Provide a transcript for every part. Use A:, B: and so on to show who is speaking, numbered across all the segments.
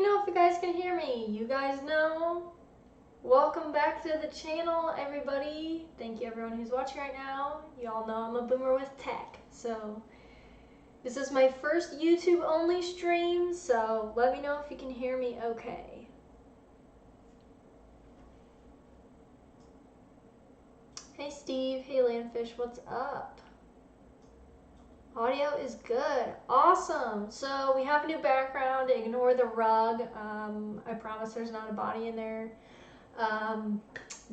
A: know if you guys can hear me. You guys know. Welcome back to the channel, everybody. Thank you everyone who's watching right now. You all know I'm a boomer with tech. So this is my first YouTube only stream, so let me know if you can hear me okay. Hey Steve, hey Landfish, what's up? Audio is good. Awesome. So we have a new background. Ignore the rug. I promise there's not a body in there.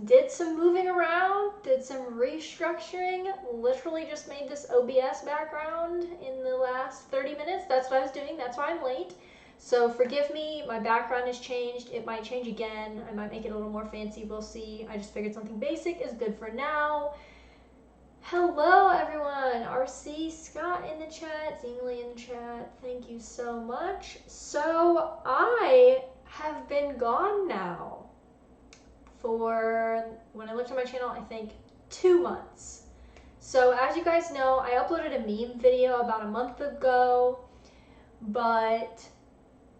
A: Did some moving around. Did some restructuring. Literally just made this OBS background in the last 30 minutes. That's what I was doing. That's why I'm late. So forgive me. My background has changed. It might change again. I might make it a little more fancy. We'll see. I just figured something basic is good for now. Hello everyone, RC, Scott in the chat, Zingli in the chat, thank you so much. So I have been gone now for, when I looked at my channel, I think 2 months. So as you guys know, I uploaded a meme video about a month ago, but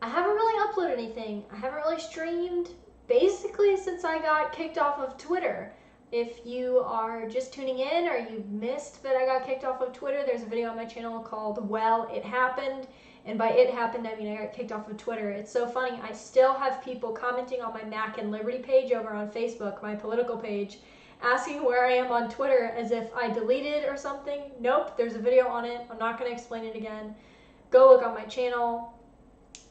A: I haven't really uploaded anything. I haven't really streamed basically since I got kicked off of Twitter. If you are just tuning in or you've missed that I got kicked off of Twitter, there's a video on my channel called Well, It Happened. And by it happened, I mean I got kicked off of Twitter. It's so funny. I still have people commenting on my Mac and Liberty page over on Facebook, my political page, asking where I am on Twitter as if I deleted or something. Nope, there's a video on it. I'm not going to explain it again. Go look on my channel.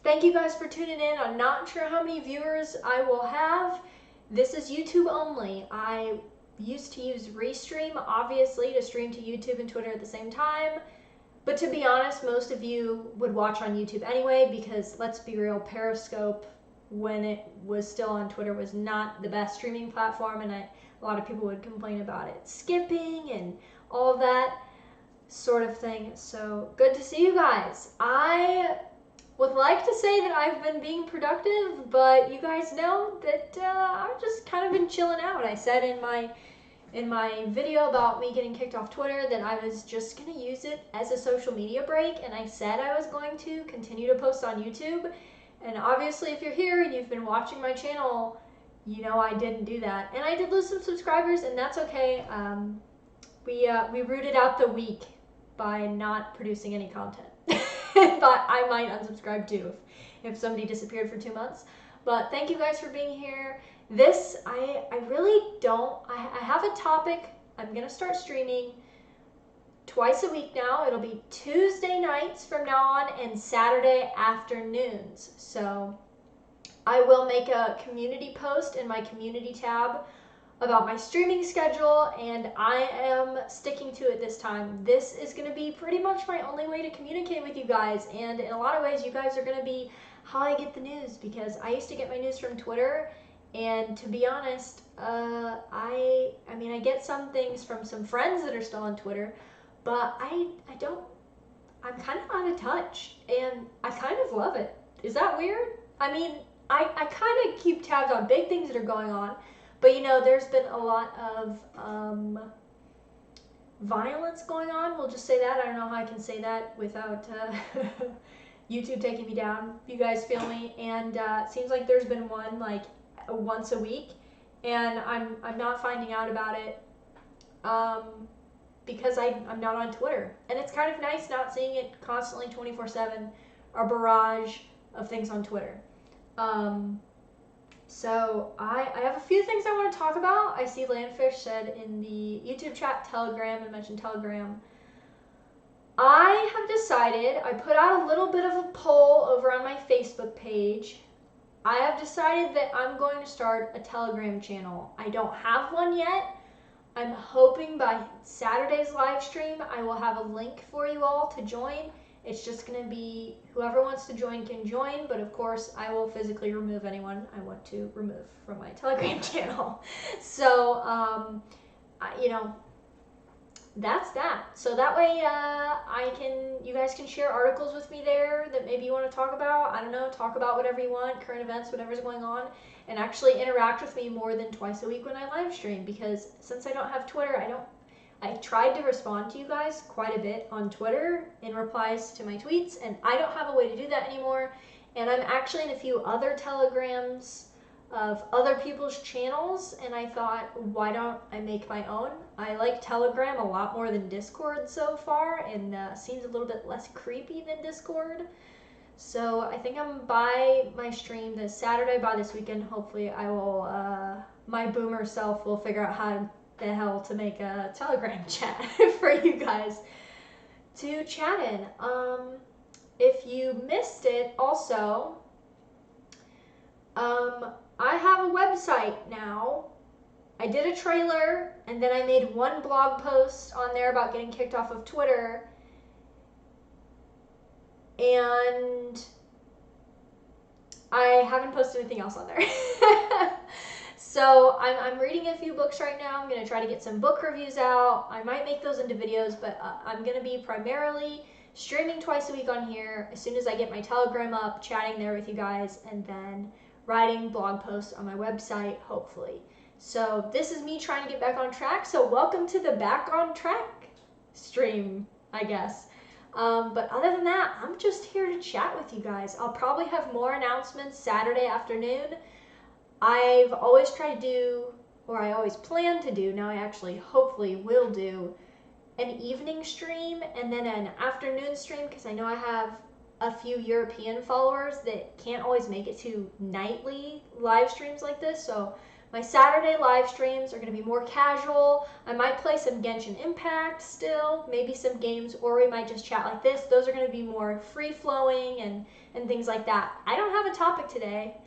A: Thank you guys for tuning in. I'm not sure how many viewers I will have. This is YouTube only. I used to use Restream, obviously, to stream to YouTube and Twitter at the same time. But to be honest, most of you would watch on YouTube anyway because, let's be real, Periscope, when it was still on Twitter, was not the best streaming platform, and a lot of people would complain about it skipping and all that sort of thing. So good to see you guys. I would like to say that I've been being productive, but you guys know that I've just kind of been chilling out. I said in my video about me getting kicked off Twitter that I was just going to use it as a social media break, and I said I was going to continue to post on YouTube. And obviously if you're here and you've been watching my channel, you know I didn't do that. And I did lose some subscribers, and that's okay. We rooted out the week by not producing any content. But I might unsubscribe too if somebody disappeared for 2 months. But thank you guys for being here. This, I really don't, I have a topic. I'm going to start streaming twice a week now. It'll be Tuesday nights from now on and Saturday afternoons. So I will make a community post in my community tab about my streaming schedule, and I am sticking to it this time. This is going to be pretty much my only way to communicate with you guys, and in a lot of ways you guys are going to be how I get the news, because I used to get my news from Twitter, and to be honest, I mean I get some things from some friends that are still on Twitter, but I'm kind of out of touch, and I kind of love it. Is that weird? I mean, I kind of keep tabs on big things that are going on. But you know, there's been a lot of violence going on. We'll just say that. I don't know how I can say that without YouTube taking me down. You guys feel me? And it seems like there's been one like once a week, and I'm not finding out about it because I'm not on Twitter. And it's kind of nice not seeing it constantly 24/7, a barrage of things on Twitter. So I have a few things I want to talk about. I see Landfish said in the YouTube chat Telegram, and mentioned Telegram. I have decided, I put out a little bit of a poll over on my Facebook page. I have decided that I'm going to start a Telegram channel. I don't have one yet. I'm hoping by Saturday's live stream I will have a link for you all to join. It's just going to be whoever wants to join can join, but of course I will physically remove anyone I want to remove from my Telegram channel. So, you know, that's that. So that way you guys can share articles with me there that maybe you want to talk about. I don't know, talk about whatever you want, current events, whatever's going on, and actually interact with me more than twice a week when I live stream, because since I don't have Twitter, I tried to respond to you guys quite a bit on Twitter in replies to my tweets, and I don't have a way to do that anymore. And I'm actually in a few other telegrams of other people's channels, and I thought, why don't I make my own? I like Telegram a lot more than Discord so far, and seems a little bit less creepy than Discord. So I think I'm by my stream this Saturday. By this weekend, hopefully I will, my boomer self will figure out how the hell to make a Telegram chat for you guys to chat in. If you missed it, also, I have a website now. I did a trailer, and then I made one blog post on there about getting kicked off of Twitter. And I haven't posted anything else on there. So I'm reading a few books right now. I'm going to try to get some book reviews out. I might make those into videos, but I'm going to be primarily streaming twice a week on here as soon as I get my Telegram up, chatting there with you guys, and then writing blog posts on my website, hopefully. So this is me trying to get back on track. So welcome to the Back on Track stream, I guess. But other than that, I'm just here to chat with you guys. I'll probably have more announcements Saturday afternoon. I've always tried to do, or I always plan to do, now I actually hopefully will do, an evening stream and then an afternoon stream, because I know I have a few European followers that can't always make it to nightly live streams like this. So my Saturday live streams are going to be more casual. I might play some Genshin Impact still, maybe some games, or we might just chat like this. Those are going to be more free-flowing and things like that. I don't have a topic today.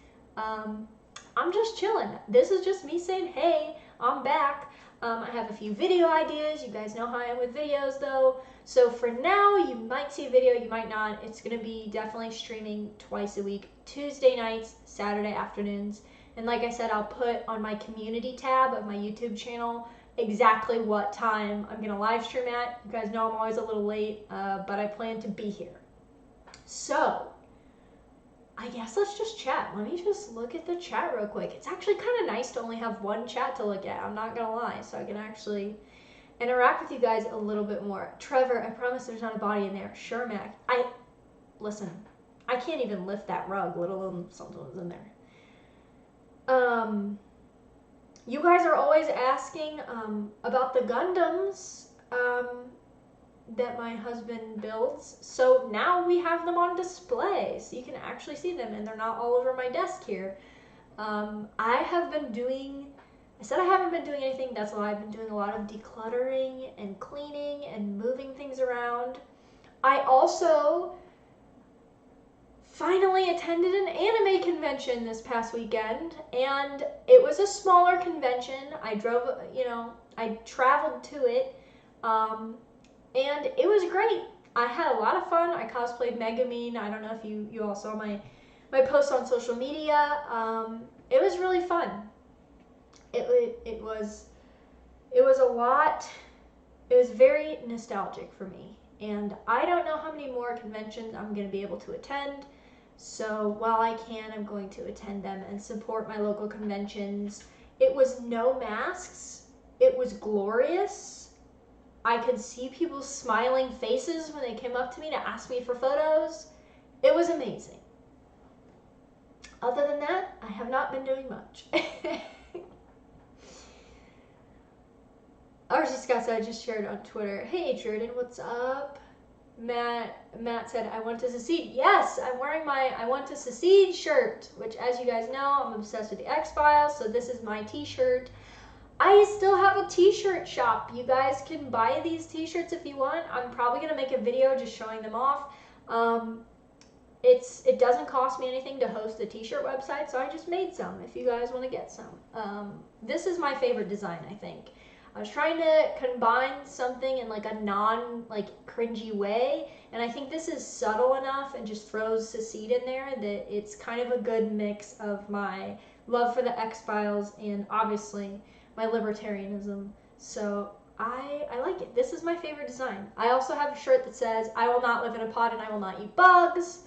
A: I'm just chilling. This is just me saying, hey, I'm back. I have a few video ideas. You guys know how I am with videos, though. So for now, you might see a video, you might not. It's going to be definitely streaming twice a week, Tuesday nights, Saturday afternoons. And like I said, I'll put on my community tab of my YouTube channel exactly what time I'm going to live stream at. You guys know I'm always a little late, but I plan to be here. So I guess let's just chat. Let me just look at the chat real quick. It's actually kind of nice to only have one chat to look at. I'm not going to lie. So I can actually interact with you guys a little bit more. Trevor, I promise there's not a body in there. Sure, Mac. Listen, I can't even lift that rug, let alone something was in there. You guys are always asking about the Gundams that my husband builds. So now we have them on display, so you can actually see them, and they're not all over my desk here. I haven't been doing anything. That's why I've been doing a lot of decluttering and cleaning and moving things around. I also finally attended an anime convention this past weekend, and it was a smaller convention. I traveled to it, and it was great. I had a lot of fun. I cosplayed Megumin. I don't know if you all saw my posts on social media. It was really fun. It was a lot. It was very nostalgic for me, and I don't know how many more conventions I'm going to be able to attend. So while I can, I'm going to attend them and support my local conventions. It was no masks. It was glorious. I could see people's smiling faces when they came up to me to ask me for photos. It was amazing. Other than that, I have not been doing much. RC Scott said, I just shared on Twitter. Hey Jordan, what's up? Matt said, I want to secede. Yes, I'm wearing my I want to secede shirt, which as you guys know, I'm obsessed with the X-Files, so this is my t-shirt. I still have a t-shirt shop. You guys can buy these t-shirts if you want. I'm probably going to make a video just showing them off. It doesn't cost me anything to host a t-shirt website, so I just made some if you guys want to get some. This is my favorite design, I think. I was trying to combine something in like a cringy way, and I think this is subtle enough and just throws secede in there that it's kind of a good mix of my love for the X-Files and obviously my libertarianism. So I like it. This is my favorite design. I also have a shirt that says, I will not live in a pot and I will not eat bugs,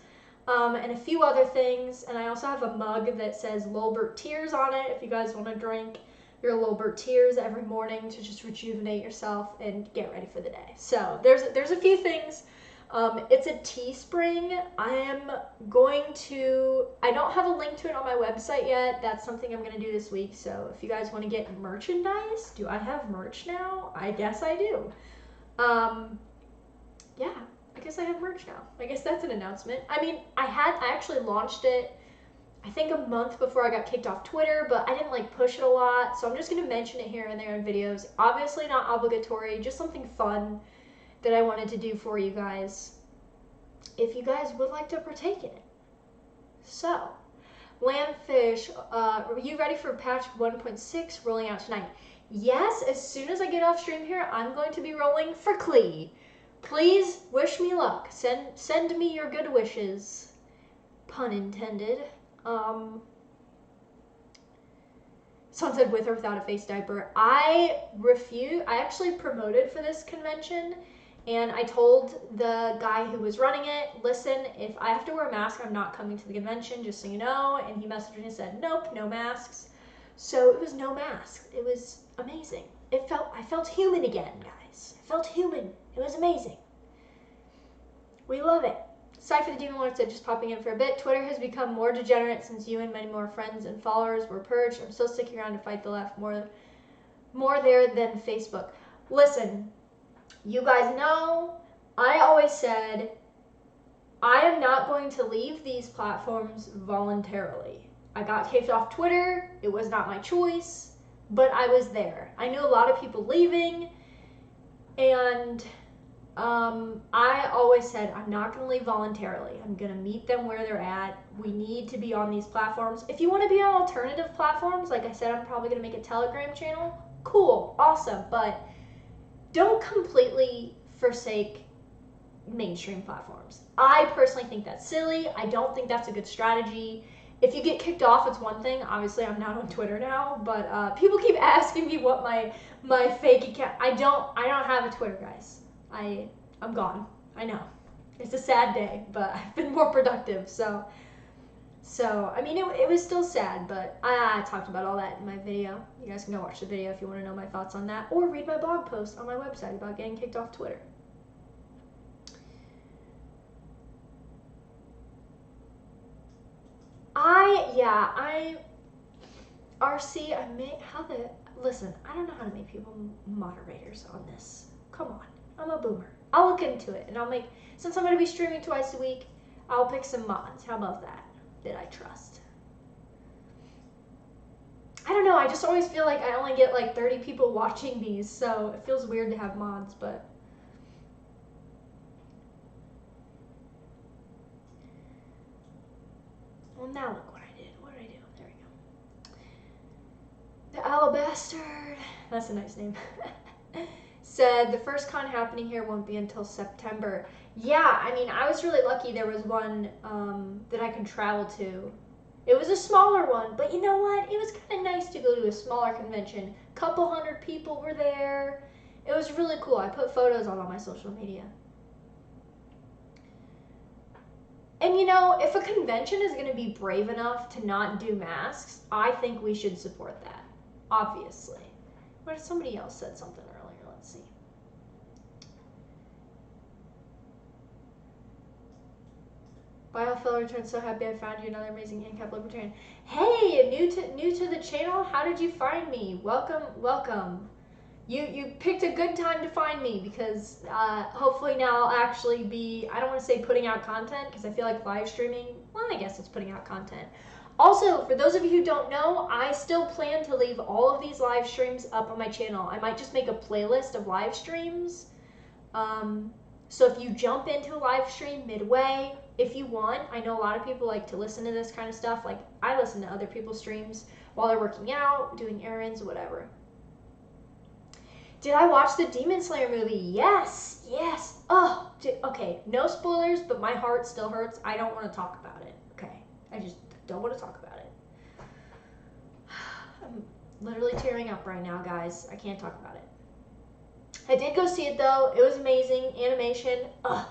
A: and a few other things. And I also have a mug that says Lolbert Tears on it if you guys want to drink your Lolbert Tears every morning to just rejuvenate yourself and get ready for the day. So there's a few things It's a Teespring. I don't have a link to it on my website yet. That's something I'm going to do this week. So if you guys want to get merchandise, do I have merch now? I guess I do. Yeah, I guess I have merch now. I guess that's an announcement. I mean, I actually launched it, I think a month before I got kicked off Twitter, but I didn't like push it a lot. So I'm just going to mention it here and there in videos. Obviously not obligatory, just something fun that I wanted to do for you guys, if you guys would like to partake in it. So, Landfish, are you ready for patch 1.6 rolling out tonight? Yes, as soon as I get off stream here, I'm going to be rolling for Klee. Please wish me luck. Send me your good wishes. Pun intended. Someone said with or without a face diaper. I refuse. I actually promoted for this convention, and I told the guy who was running it, listen, if I have to wear a mask, I'm not coming to the convention, just so you know. And he messaged me and said, nope, no masks. So it was no masks. It was amazing. I felt human again, guys. I felt human. It was amazing. We love it. Cypher the Demon Lord said, just popping in for a bit. Twitter has become more degenerate since you and many more friends and followers were purged. I'm still sticking around to fight the left more there than Facebook. Listen, you guys know, I always said, I am not going to leave these platforms voluntarily. I got kicked off Twitter. It was not my choice, but I was there. I knew a lot of people leaving, and I always said, I'm not going to leave voluntarily. I'm going to meet them where they're at. We need to be on these platforms. If you want to be on alternative platforms, like I said, I'm probably going to make a Telegram channel. Cool, awesome, but don't completely forsake mainstream platforms. I personally think that's silly. I don't think that's a good strategy. If you get kicked off, it's one thing. Obviously, I'm not on Twitter now, but people keep asking me what my fake account. I don't have a Twitter, guys. I'm gone. I know. It's a sad day, but I've been more productive. So I mean, it was still sad, but I talked about all that in my video. You guys can go watch the video if you want to know my thoughts on that, or read my blog post on my website about getting kicked off Twitter. Listen, I don't know how to make people moderators on this. Come on, I'm a boomer. I'll look into it, and since I'm going to be streaming twice a week, I'll pick some mods. How about that I trust? I don't know, I just always feel like I only get like 30 people watching these, so it feels weird to have mods, but... Well, now look what I did. What did I do? There we go. The Alabastard. That's a nice name. Said the first con happening here won't be until September. Yeah, I mean, I was really lucky there was one that I could travel to. It was a smaller one, but you know what? It was kind of nice to go to a smaller convention. Couple hundred people were there. It was really cool. I put photos on all my social media. And you know, if a convention is going to be brave enough to not do masks, I think we should support that, obviously. What if somebody else said something earlier? Let's see. Biophil returns, so happy I found you, another amazing in-cap libertarian. Hey, new to the channel, how did you find me? Welcome. You picked a good time to find me, because hopefully now I'll actually be, I don't want to say putting out content, because I feel like live streaming, well, I guess it's putting out content. Also, for those of you who don't know, I still plan to leave all of these live streams up on my channel. I might just make a playlist of live streams. So if you jump into a live stream midway, if you want, I know a lot of people like to listen to this kind of stuff. Like, I listen to other people's streams while they're working out, doing errands, whatever. Did I watch the Demon Slayer movie? Yes. Oh, okay, no spoilers, but my heart still hurts. I don't want to talk about it, okay? I just don't want to talk about it. I'm literally tearing up right now, guys. I can't talk about it. I did go see it, though. It was amazing. Animation.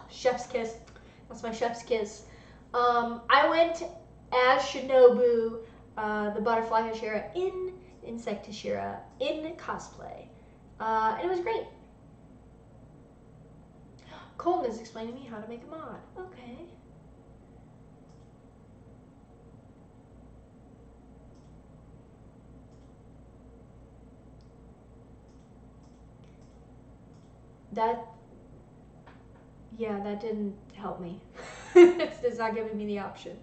A: Chef's kiss. That's my chef's kiss. I went as Shinobu, the butterfly Hashira, in Insect Hashira, in cosplay. And it was great. Colton is explaining to me how to make a mod. Okay. That didn't help me. It's not giving me the option.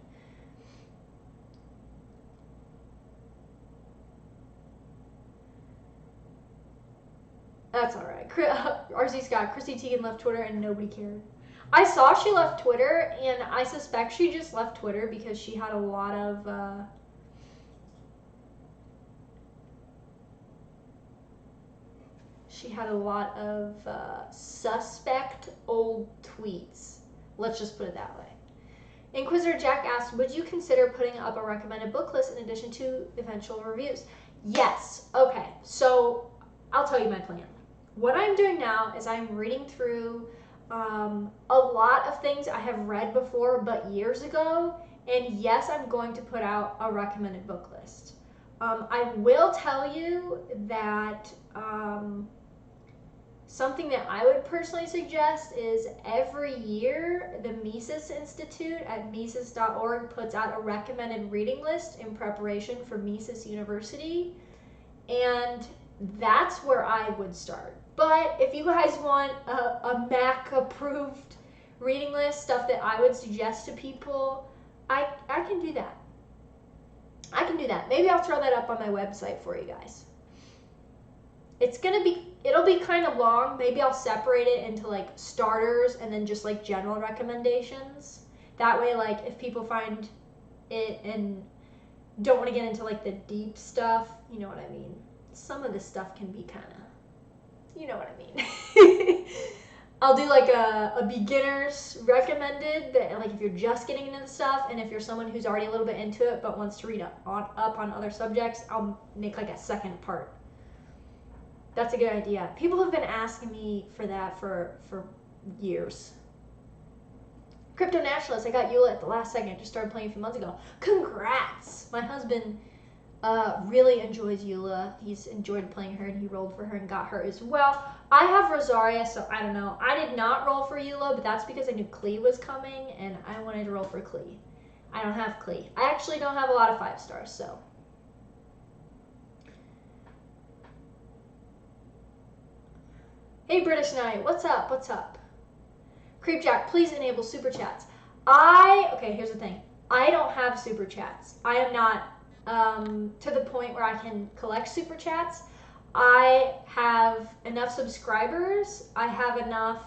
A: That's all right. RC Scott, Chrissy Teigen left Twitter and nobody cared. I saw she left Twitter, and I suspect she just left Twitter because she had a lot of suspect old tweets. Let's just put it that way. Inquisitor Jack asked, would you consider putting up a recommended book list in addition to eventual reviews? Yes. Okay, so I'll tell you my plan. What I'm doing now is I'm reading through a lot of things I have read before but years ago, and yes, I'm going to put out a recommended book list. I will tell you that something that I would personally suggest is every year the Mises Institute at Mises.org puts out a recommended reading list in preparation for Mises University, and that's where I would start. But if you guys want a Mac approved reading list, stuff that I would suggest to people, I can do that. I can do that. Maybe I'll throw that up on my website for you guys. It'll be kind of long. Maybe I'll separate it into like starters and then just like general recommendations. That way, like if people find it and don't want to get into like the deep stuff, you know what I mean? Some of this stuff can be kind of, you know what I mean. I'll do like a beginner's recommended, that like if you're just getting into the stuff, and if you're someone who's already a little bit into it but wants to read up on other subjects, I'll make like a second part. That's a good idea. People have been asking me for that for years. Crypto Nationalist, I got Eula at the last second. Just started playing a few months ago. Congrats! My husband really enjoys Eula. He's enjoyed playing her, and he rolled for her and got her as well. I have Rosaria, so I don't know. I did not roll for Eula, but that's because I knew Klee was coming, and I wanted to roll for Klee. I don't have Klee. I actually don't have a lot of 5 stars, so. Hey, British Knight, what's up? What's up? Creepjack, please enable super chats. Okay, here's the thing. I don't have super chats. I am not to the point where I can collect super chats. I have enough subscribers. I have enough,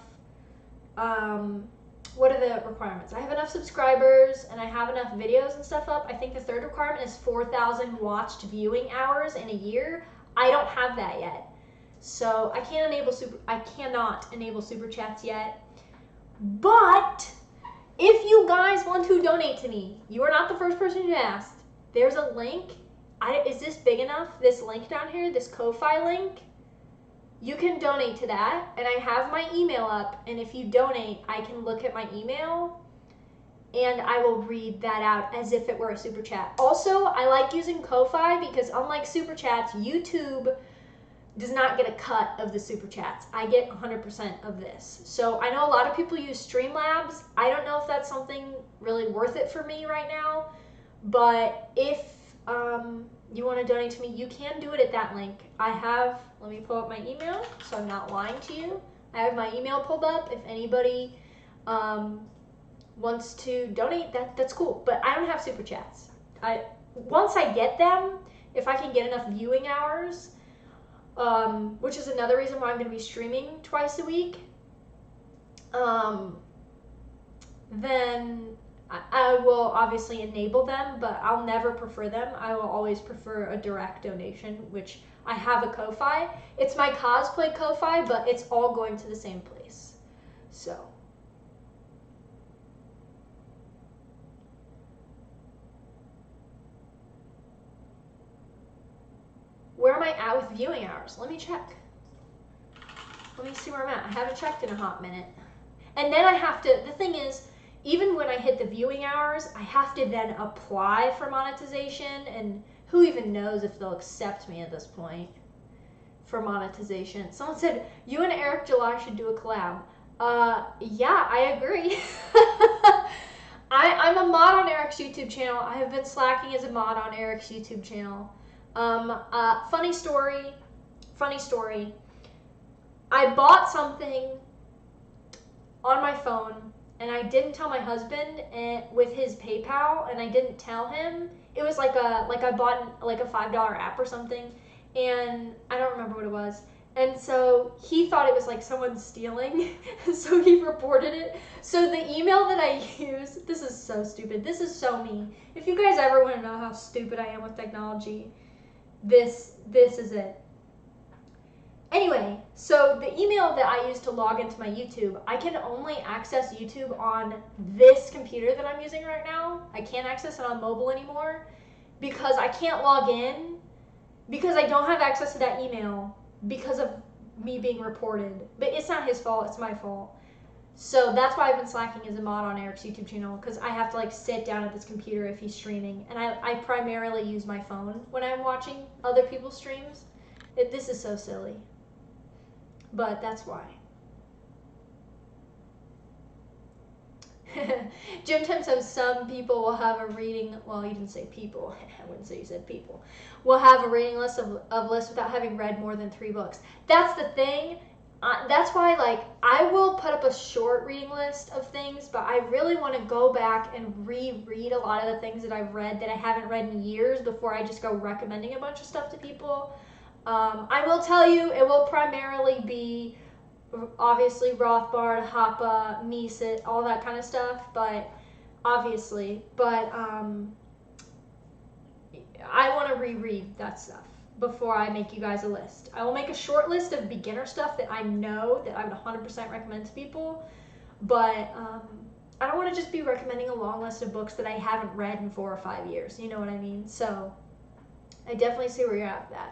A: what are the requirements? I have enough subscribers and I have enough videos and stuff up. I think the third requirement is 4,000 watched viewing hours in a year. I don't have that yet. So I cannot enable super chats yet. But if you guys want to donate to me, you are not the first person who asked. There's a link. Is this big enough? This link down here, this Ko-Fi link. You can donate to that, and I have my email up, and if you donate, I can look at my email, and I will read that out as if it were a super chat. Also, I like using Ko-Fi because unlike super chats, YouTube does not get a cut of the super chats. I get 100% of this. So I know a lot of people use Streamlabs. I don't know if that's something really worth it for me right now, but if you want to donate to me, you can do it at that link. Let me pull up my email so I'm not lying to you. I have my email pulled up. If anybody wants to donate, that's cool. But I don't have super chats. Once I get them, if I can get enough viewing hours, which is another reason why I'm going to be streaming twice a week, then I will obviously enable them, but I'll never prefer them. I will always prefer a direct donation, which I have a Ko-Fi. It's my cosplay Ko-Fi, but it's all going to the same place. So. Where am I at with viewing hours? Let me check. Let me see where I'm at. I haven't checked in a hot minute. And then I have to, the thing is, even when I hit the viewing hours, I have to then apply for monetization, and who even knows if they'll accept me at this point for monetization. Someone said, you and Eric July should do a collab. Yeah, I agree. I'm a mod on Eric's YouTube channel. I have been slacking as a mod on Eric's YouTube channel. Funny story. Funny story. I bought something on my phone and I didn't tell my husband with his PayPal, and I didn't tell him. It was like I bought like a $5 app or something, and I don't remember what it was. And so he thought it was like someone stealing, so he reported it. So the email that I use, this is so stupid. This is so me. If you guys ever want to know how stupid I am with technology, this is it. Anyway, so the email that I use to log into my YouTube, I can only access YouTube on this computer that I'm using right now. I can't access it on mobile anymore because I can't log in because I don't have access to that email because of me being reported. But it's not his fault, it's my fault. So that's why I've been slacking as a mod on Eric's YouTube channel, because I have to like sit down at this computer if he's streaming. And I primarily use my phone when I'm watching other people's streams. This is so silly. But that's why. Jim Tim says some people will have a reading, well, you didn't say people. I wouldn't say you said people. Will have a reading list of lists without having read more than 3 books. That's the thing. That's why, like, I will put up a short reading list of things, but I really want to go back and reread a lot of the things that I've read that I haven't read in years before I just go recommending a bunch of stuff to people. I will tell you, it will primarily be obviously Rothbard, Hoppe, Mises, all that kind of stuff, but obviously, but I want to reread that stuff before I make you guys a list. I will make a short list of beginner stuff that I know that I would 100% recommend to people, but I don't want to just be recommending a long list of books that I haven't read in 4 or 5 years, you know what I mean? So I definitely see where you're at with that.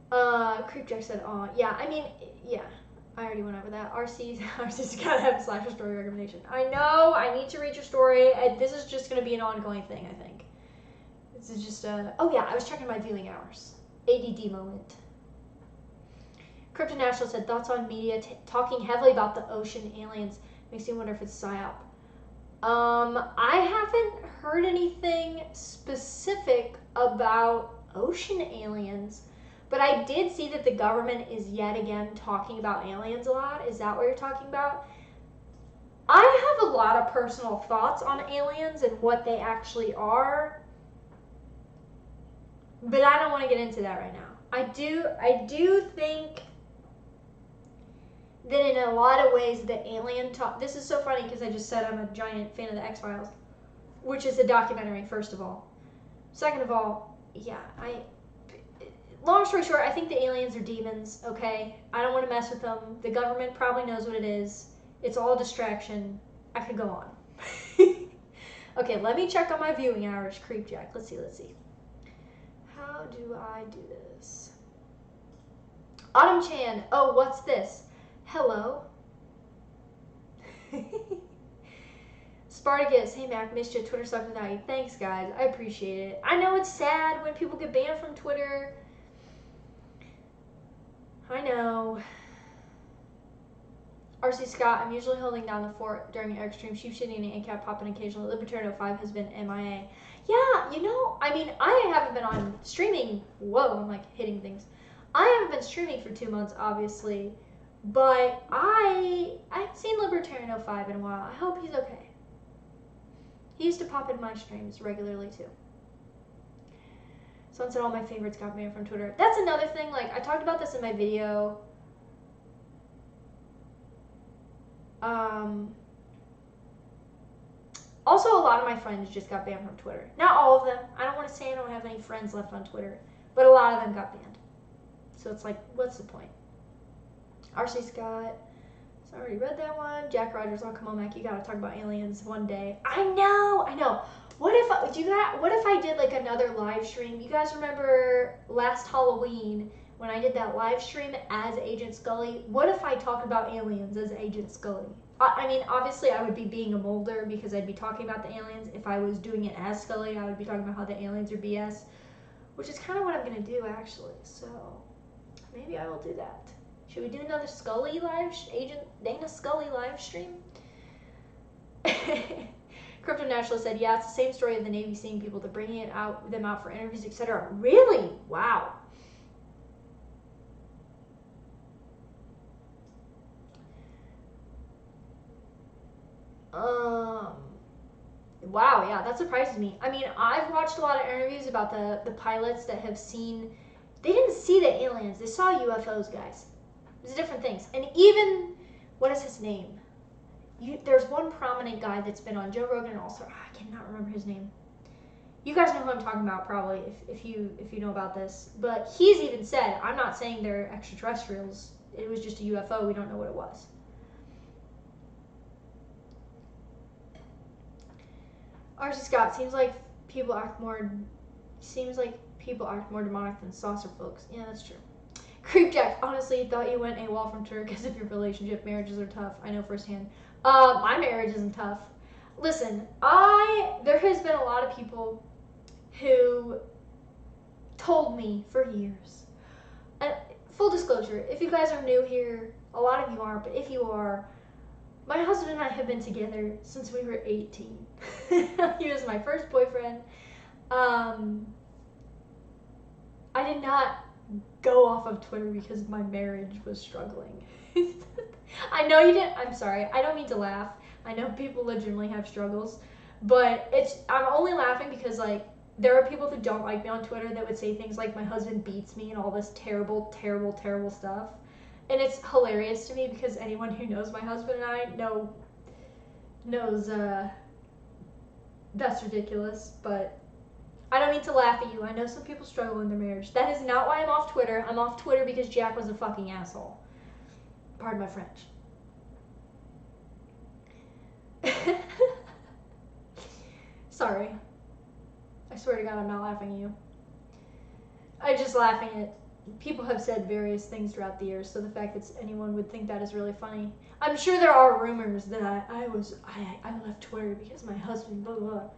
A: Creepjack said, "Oh, yeah." I mean, yeah. I already went over that. RC's gotta have a slasher story recommendation. I know. I need to read your story. This is just gonna be an ongoing thing, I think. This is just oh yeah, I was checking my viewing hours. ADD moment. Crypto National said, thoughts on media talking heavily about the ocean aliens. Makes me wonder if it's psyop. I haven't heard anything specific about ocean aliens. But I did see that the government is yet again talking about aliens a lot. Is that what you're talking about? I have a lot of personal thoughts on aliens and what they actually are. But I don't want to get into that right now. I do think that in a lot of ways the alien talk... This is so funny because I just said I'm a giant fan of the X-Files, which is a documentary, first of all. Second of all, yeah, long story short, I think the aliens are demons, okay? I don't want to mess with them. The government probably knows what it is. It's all a distraction. I could go on. Okay, let me check on my viewing hours, Creepjack. Let's see. How do I do this? Autumn Chan. Oh, what's this? Hello. Spartacus. Hey, Mac. Missed you. Twitter sucks without you. Thanks, guys. I appreciate it. I know it's sad when people get banned from Twitter. I know. RC Scott, I'm usually holding down the fort during extreme sheep shitting and ACAP popping occasionally. Libertarian 05 has been MIA. Yeah, you know, I mean, I haven't been on streaming. Whoa, I'm like hitting things. I haven't been streaming for 2 months, obviously, but I haven't seen Libertarian 05 in a while. I hope he's okay. He used to pop in my streams regularly too. Someone said all my favorites got banned from Twitter. That's another thing, like, I talked about this in my video. Also, a lot of my friends just got banned from Twitter. Not all of them. I don't want to say I don't have any friends left on Twitter, but a lot of them got banned. So it's like, what's the point? RC Scott. So I already read that one. Jack Rogers. Oh, come on, Mac. You gotta talk about aliens one day. I know. What if I did like another live stream? You guys remember last Halloween when I did that live stream as Agent Scully? What if I talked about aliens as Agent Scully? I mean, obviously I would be being a Mulder because I'd be talking about the aliens. If I was doing it as Scully, I would be talking about how the aliens are BS, which is kind of what I'm going to do, actually. So maybe I will do that. Should we do another Scully Agent Dana Scully live stream? Crypto Nationalist said, yeah, it's the same story of the Navy seeing people, to bringing them out for interviews, etc. Really? Wow. Wow, yeah, that surprises me. I mean, I've watched a lot of interviews about the pilots that have seen, they didn't see the aliens, they saw UFOs, guys. There's different things. And even, what is his name? There's one prominent guy that's been on Joe Rogan also. I cannot remember his name. You guys know who I'm talking about probably if you know about this. But he's even said, I'm not saying they're extraterrestrials. It was just a UFO. We don't know what it was. R.C. Scott, seems like people act more demonic than saucer folks. Yeah, that's true. Creepjack, honestly, thought you went AWOL from Twitter because of your relationship. Marriages are tough. I know firsthand. My marriage isn't tough. Listen, there has been a lot of people who told me for years. Full disclosure, if you guys are new here, a lot of you aren't, but if you are, my husband and I have been together since we were 18. He was my first boyfriend. I did not go off of Twitter because my marriage was struggling. I know you didn't. I'm sorry. I don't mean to laugh. I know people legitimately have struggles, but I'm only laughing because like there are people who don't like me on Twitter that would say things like my husband beats me and all this terrible, terrible, terrible stuff. And it's hilarious to me because anyone who knows my husband and I knows that's ridiculous, but I don't mean to laugh at you. I know some people struggle in their marriage. That is not why I'm off Twitter. I'm off Twitter because Jack was a fucking asshole. Pardon my French. Sorry. I swear to God, I'm not laughing at you. I'm just laughing at, people have said various things throughout the years, so the fact that anyone would think that is really funny. I'm sure there are rumors that I left Twitter because my husband, blah, blah, blah.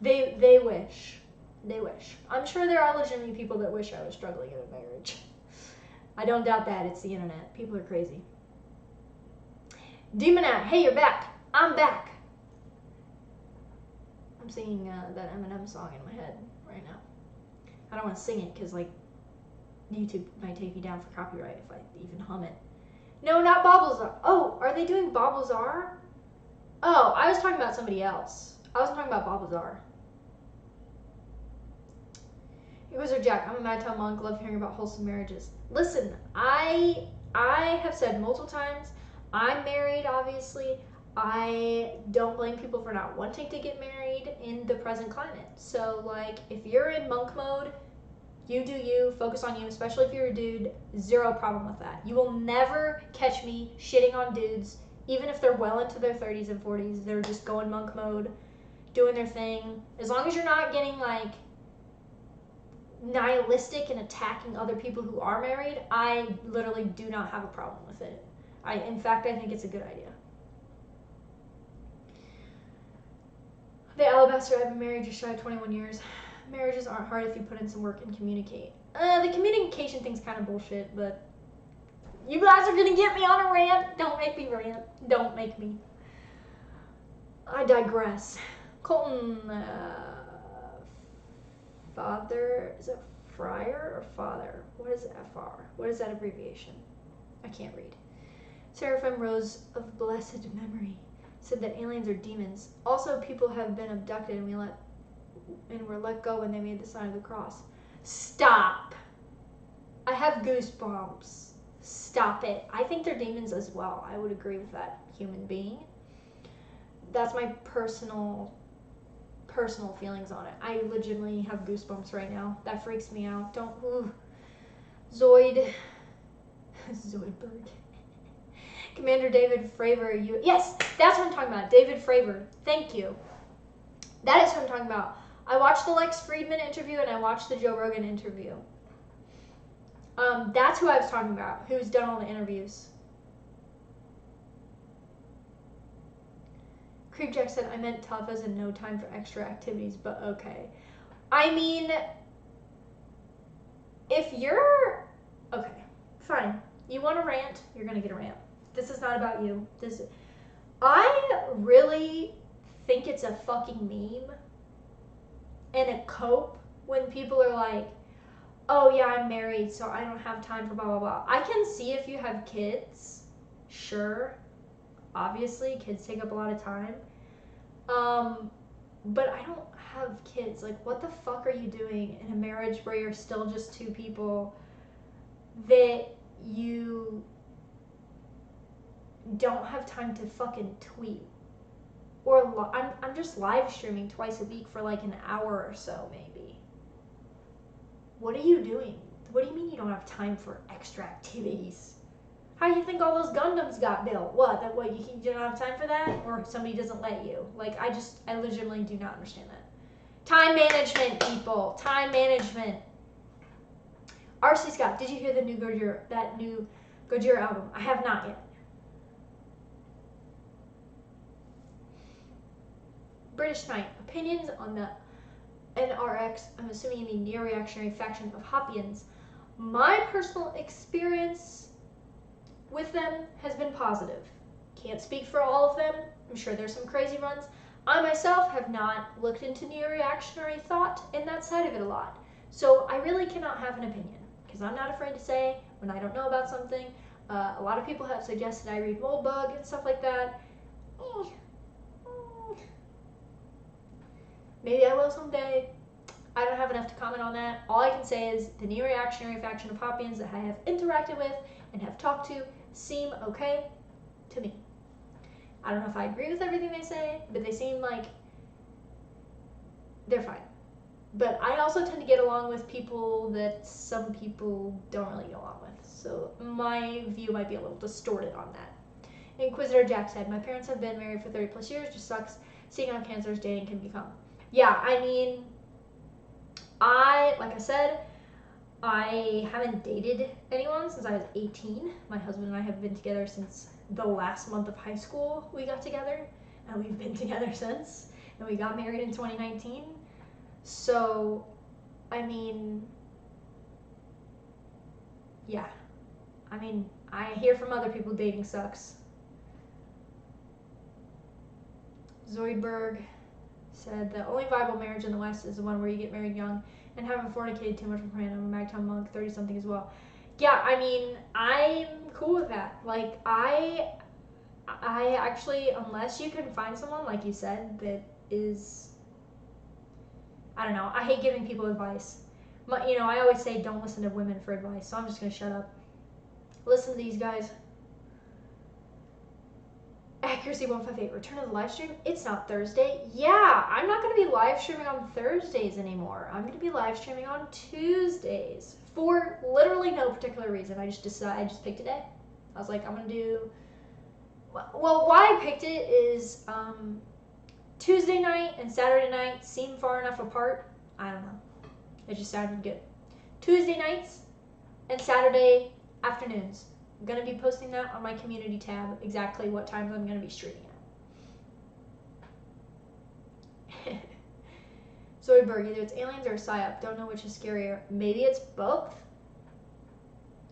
A: They wish. They wish. I'm sure there are legitimately people that wish I was struggling in a marriage. I don't doubt that. It's the internet. People are crazy. Demonat, hey, you're back. I'm back. I'm singing that Eminem song in my head right now. I don't want to sing it because, like, YouTube might take me down for copyright if I even hum it. No, not Bob Lazar. Oh, are they doing Bob Lazar? Oh, I was talking about somebody else. I wasn't talking about Bob Lazar. Wizard Jack, I'm a Madtown monk, love hearing about wholesome marriages. Listen, I have said multiple times, I'm married, obviously. I don't blame people for not wanting to get married in the present climate. So, like, if you're in monk mode, you do you, focus on you, especially if you're a dude, zero problem with that. You will never catch me shitting on dudes, even if they're well into their 30s and 40s, they're just going monk mode, doing their thing. As long as you're not getting, like, nihilistic and attacking other people who are married, I literally do not have a problem with it. In fact, I think it's a good idea. The Alabaster, I've been married just shy of 21 years. Marriages aren't hard if you put in some work and communicate. The communication thing's kind of bullshit, but you guys are gonna get me on a rant. Don't make me rant. Don't make me. I digress. Colton, father, is it friar or father? What is FR? What is that abbreviation? I can't read. Seraphim Rose of blessed memory said that aliens are demons. Also, people have been abducted and were let go when they made the sign of the cross. Stop. I have goosebumps. Stop it. I think they're demons as well. I would agree with that human being. That's my personal feelings on it. I legitimately have goosebumps right now. That freaks me out. Don't. Ooh. Zoidberg. Commander David Fravor, yes, that's what I'm talking about. David Fravor. Thank you. That is what I'm talking about. I watched the Lex Friedman interview and I watched the Joe Rogan interview. That's who I was talking about, who's done all the interviews. Creepjack said, I meant tough as in no time for extra activities, but okay. I mean, if you're, okay, fine. You want a rant? You're gonna get a rant. This is not about you. I really think it's a fucking meme and a cope when people are like, oh yeah, I'm married, so I don't have time for blah blah blah. I can see if you have kids, sure. Obviously, kids take up a lot of time. But I don't have kids. Like, what the fuck are you doing in a marriage where you're still just two people that you don't have time to fucking tweet? Or I'm just live streaming twice a week for like an hour or so, maybe. What are you doing? What do you mean you don't have time for extra activities? How do you think all those Gundams got built? What, you don't have time for that? Or somebody doesn't let you? Like, I legitimately do not understand that. Time management, people. Time management. RC Scott, did you hear the new Gojira album? I have not yet. British Knight, opinions on the NRX, I'm assuming you mean neo-reactionary faction of Hoppians. My personal experience with them has been positive. Can't speak for all of them. I'm sure there's some crazy runs. I myself have not looked into neo-reactionary thought in that side of it a lot. So I really cannot have an opinion because I'm not afraid to say when I don't know about something. A lot of people have suggested I read Moldbug and stuff like that. Maybe I will someday. I don't have enough to comment on that. All I can say is the neo-reactionary faction of Hoppians that I have interacted with and have talked to seem okay to me. I don't know if I agree with everything they say, but they seem like they're fine. But I also tend to get along with people that some people don't really get along with. So my view might be a little distorted on that. Inquisitor Jack said, my parents have been married for 30 plus years. Just sucks seeing how cancerous dating can become. Yeah, I mean, like I said, I haven't dated anyone since I was 18. My husband and I have been together since the last month of high school we got together, and we've been together since, and we got married in 2019. So, I mean, yeah. I mean, I hear from other people dating sucks. Zoidberg said the only viable marriage in the West is the one where you get married young and haven't fornicated too much beforehand. I'm a Magtown monk, 30 something as well. Yeah, I mean, I'm cool with that. Like, I actually, unless you can find someone, like you said, that is, I don't know, I hate giving people advice. But, you know, I always say don't listen to women for advice, so I'm just going to shut up. Listen to these guys. Accuracy 158, return to the live stream? It's not Thursday. Yeah, I'm not going to be live streaming on Thursdays anymore. I'm going to be live streaming on Tuesdays for literally no particular reason. I just picked a day. I was like, I'm going to do, well, why I picked it is Tuesday night and Saturday night seem far enough apart. I don't know. It just sounded good. Tuesday nights and Saturday afternoons. I'm going to be posting that on my community tab, exactly what times I'm going to be streaming at. Zoidberg, either it's aliens or a psyop. Don't know which is scarier. Maybe it's both?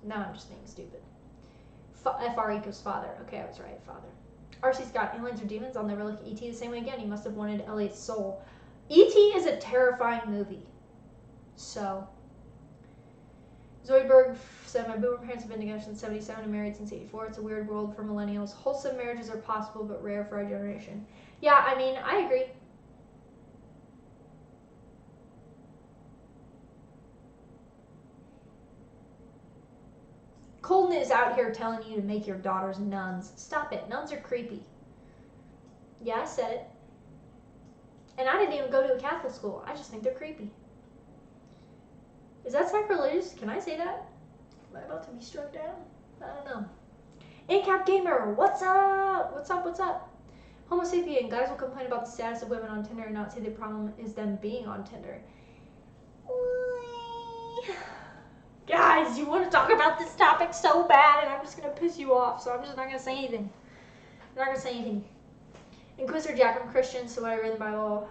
A: No, I'm just being stupid. FR equals father. Okay, I was right, father. RC Scott, aliens or demons? I'll never look at E.T. the same way again. He must have wanted Elliot's soul. E.T. is a terrifying movie. So... Zoidberg said, my boomer parents have been together since 77 and married since 84. It's a weird world for millennials. Wholesome marriages are possible, but rare for our generation. Yeah, I mean, I agree. Colton is out here telling you to make your daughters nuns. Stop it. Nuns are creepy. Yeah, I said it. And I didn't even go to a Catholic school. I just think they're creepy. Is that sacrilegious? Can I say that? Am I about to be struck down? I don't know. Incap Gamer, what's up? What's up? What's up? Homo sapien, guys will complain about the status of women on Tinder and not say the problem is them being on Tinder. Guys, you want to talk about this topic so bad and I'm just going to piss you off, so I'm just not going to say anything. I'm not going to say anything. Inquisitor Jack, I'm Christian, so what I read in the Bible...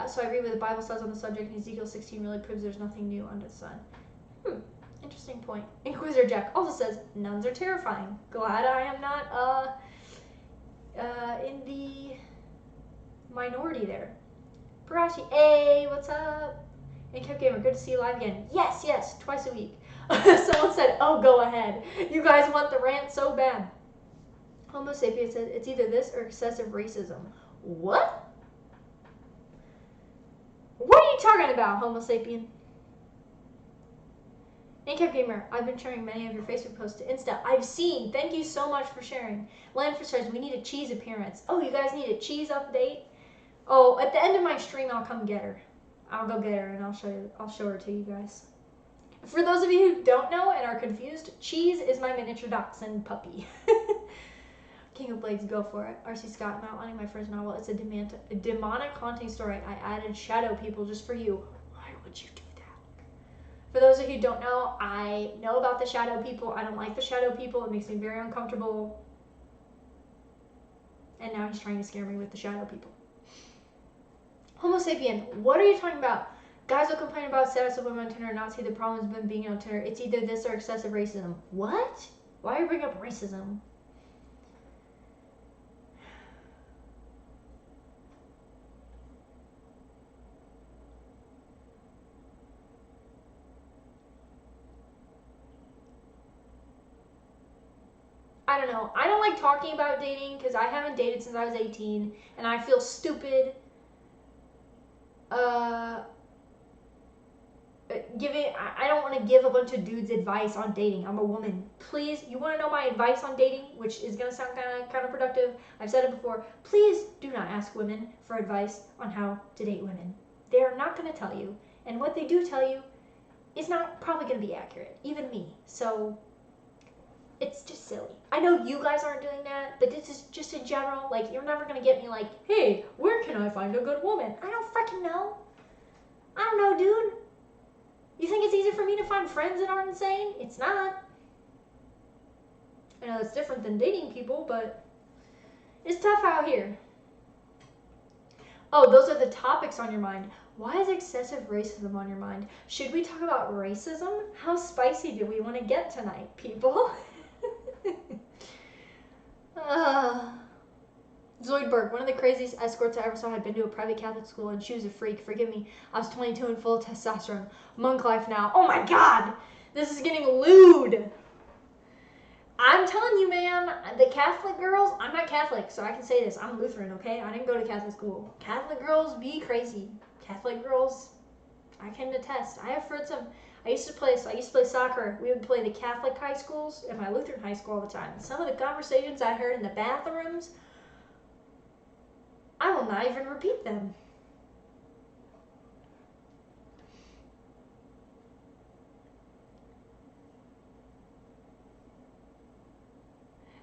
A: So I agree with what the Bible says on the subject, and Ezekiel 16 really proves there's nothing new under the sun. Interesting point. Inquisitor Jack also says, nuns are terrifying. Glad I am not in the minority there. Parashi, hey, what's up? And Kev Gamer, good to see you live again. Yes, yes, twice a week. Someone said, oh, go ahead. You guys want the rant so bad. Homo sapiens said, it's either this or excessive racism. What? What are you talking about, Homo sapien? And Kev Gamer, I've been sharing many of your Facebook posts to Insta. I've seen. Thank you so much for sharing. Land for Stars, we need a cheese appearance. Oh, you guys need a cheese update? Oh, at the end of my stream, I'll come get her. I'll go get her and I'll show her to you guys. For those of you who don't know and are confused, Cheese is my miniature dachshund puppy. King of Blades, go for it. R.C. Scott, I'm outlining my first novel. It's a demonic haunting story. I added shadow people just for you. Why would you do that? For those of you who don't know, I know about the shadow people. I don't like the shadow people. It makes me very uncomfortable. And now he's trying to scare me with the shadow people. Homo sapien, what are you talking about? Guys will complain about status of women on Tinder and not see the problems with being on Tinder. It's either this or excessive racism. What? Why are you bringing up racism? I don't know. I don't like talking about dating because I haven't dated since I was 18 and I feel stupid I don't want to give a bunch of dudes advice on dating. I'm a woman. Please, you want to know my advice on dating, which is going to sound kind of counterproductive. I've said it before. Please do not ask women for advice on how to date women. They are not going to tell you. And what they do tell you is not probably going to be accurate. Even me. So it's just silly. I know you guys aren't doing that, but this is just in general. Like, you're never going to get me like, hey, where can I find a good woman? I don't freaking know. I don't know, dude. You think it's easy for me to find friends that aren't insane? It's not. I know it's different than dating people, but it's tough out here. Oh, those are the topics on your mind. Why is excessive racism on your mind? Should we talk about racism? How spicy do we want to get tonight, people? Zoidberg, one of the craziest escorts I ever saw, had been to a private Catholic school, and she was a freak. Forgive me. I was 22 and full of testosterone. Monk life now. Oh my god! This is getting lewd! I'm telling you, man, the Catholic girls, I'm not Catholic, so I can say this. I'm Lutheran, okay? I didn't go to Catholic school. Catholic girls be crazy. Catholic girls, I can attest. I have heard some. I used to play soccer. We would play the Catholic high schools and my Lutheran high school all the time. Some of the conversations I heard in the bathrooms, I will not even repeat them.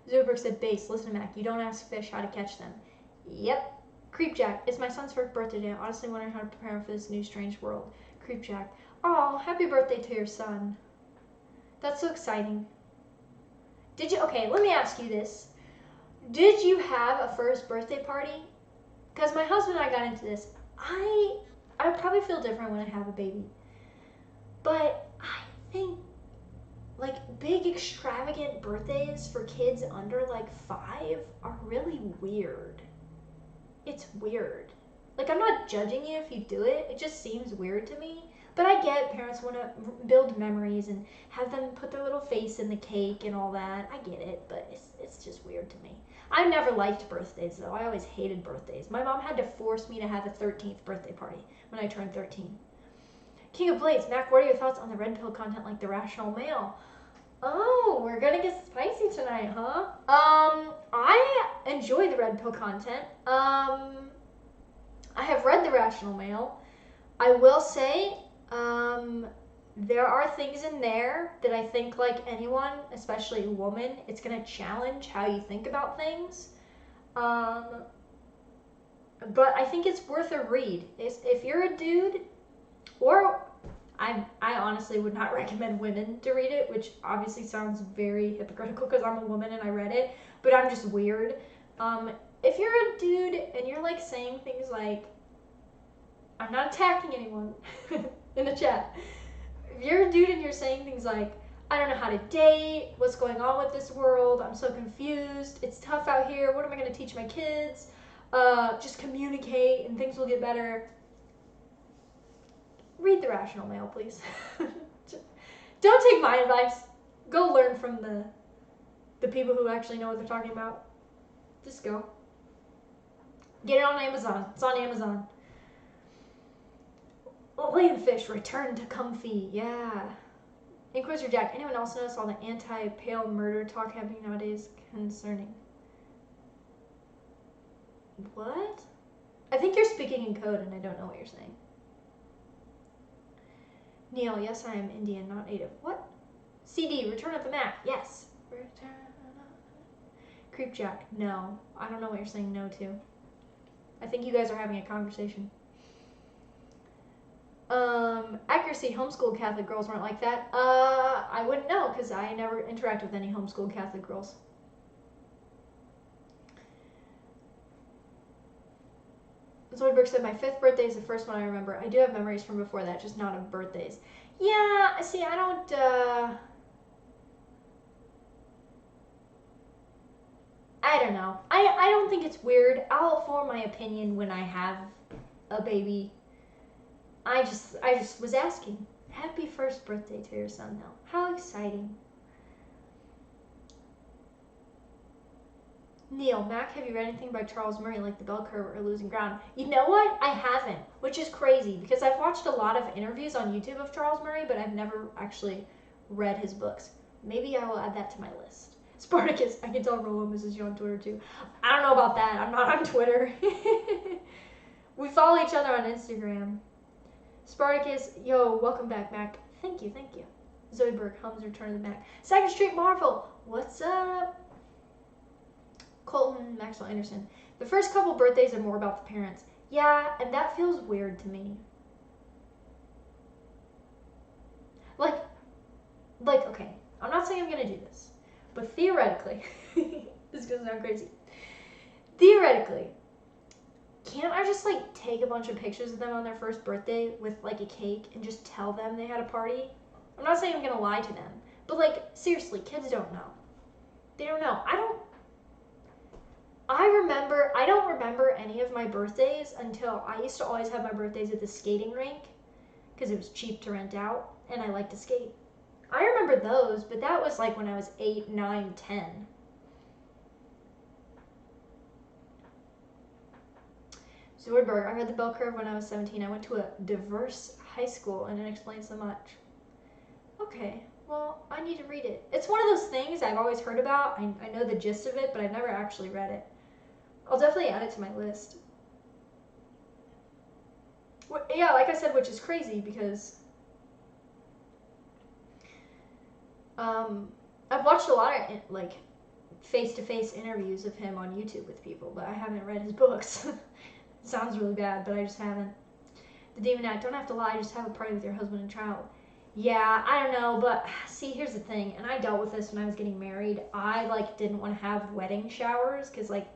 A: Zuberg said, base, listen to Mac, you don't ask fish how to catch them. Yep. Creepjack, it's my son's first birthday day. Honestly wondering how to prepare him for this new strange world. Creepjack, oh, happy birthday to your son. That's so exciting. Okay, let me ask you this. Did you have a first birthday party? Because my husband and I got into this. I probably feel different when I have a baby. But I think like big extravagant birthdays for kids under like 5 are really weird. It's weird. Like, I'm not judging you if you do it. It just seems weird to me. But I get parents want to build memories and have them put their little face in the cake and all that. I get it, but it's just weird to me. I never liked birthdays, though. I always hated birthdays. My mom had to force me to have a 13th birthday party when I turned 13. King of Blades, Mac, what are your thoughts on the red pill content like the Rational Male? Oh, we're gonna get spicy tonight, huh? I enjoy the red pill content. I have read The Rational Male. I will say, there are things in there that I think, like anyone, especially a woman, it's gonna challenge how you think about things. But I think it's worth a read. If you're a dude, or I honestly would not recommend women to read it, which obviously sounds very hypocritical because I'm a woman and I read it, but I'm just weird. If you're a dude and you're like saying things like, I'm not attacking anyone in the chat. If you're a dude and you're saying things like, I don't know how to date, what's going on with this world, I'm so confused, it's tough out here, what am I going to teach my kids? Just communicate and things will get better. Read The Rational Male, please. Don't take my advice. Go learn from the people who actually know what they're talking about. Just go. Get it on Amazon. It's on Amazon. Landfish return to comfy. Yeah. Inquisitor Jack, anyone else notice all the anti-pale murder talk happening nowadays? Concerning. What? I think you're speaking in code and I don't know what you're saying. Neil, yes, I am Indian, not native. What? CD, Return of the Mac. Yes. Return. Creep Jack. No. I don't know what you're saying no to. I think you guys are having a conversation. Accuracy, homeschooled Catholic girls weren't like that. I wouldn't know because I never interact with any homeschooled Catholic girls. Zoidberg said, my 5th birthday is the first one I remember. I do have memories from before that, just not of birthdays. Yeah, see, I don't, I don't know. I don't think it's weird. I'll form my opinion when I have a baby. I just was asking. Happy 1st birthday to your son, though. How exciting. Neil, Mac, have you read anything by Charles Murray like The Bell Curve or Losing Ground? You know what? I haven't, which is crazy because I've watched a lot of interviews on YouTube of Charles Murray, but I've never actually read his books. Maybe I will add that to my list. Spartacus, I can tell Rolo misses you on Twitter too. I don't know about that. I'm not on Twitter. We follow each other on Instagram. Spartacus, yo, welcome back, Mac. Thank you, thank you. Zoidberg, Hums Return of the Mac. 2nd Street Marvel, what's up? Colton Maxwell Anderson. The first couple birthdays are more about the parents. Yeah, and that feels weird to me. Like, okay, I'm not saying I'm gonna do this, but theoretically, this is gonna sound crazy. Theoretically, can't I just like take a bunch of pictures of them on their 1st birthday with like a cake and just tell them they had a party? I'm not saying I'm gonna lie to them, but like seriously, kids don't know. They don't know. I don't remember any of my birthdays until I used to always have my birthdays at the skating rink because it was cheap to rent out and I like to skate. I remember those, but that was like when I was 8, 9, 10. Zoidberg, I read The Bell Curve when I was 17. I went to a diverse high school and it explains so much. Okay, well, I need to read it. It's one of those things I've always heard about. I know the gist of it, but I've never actually read it. I'll definitely add it to my list. Yeah, like I said, which is crazy because I've watched a lot of like face-to-face interviews of him on YouTube with people, but I haven't read his books. Sounds really bad, but I just haven't. The Demon Act, don't have to lie, just have a party with your husband and child. Yeah, I don't know, but see, here's the thing, and I dealt with this when I was getting married. I like didn't want to have wedding showers because like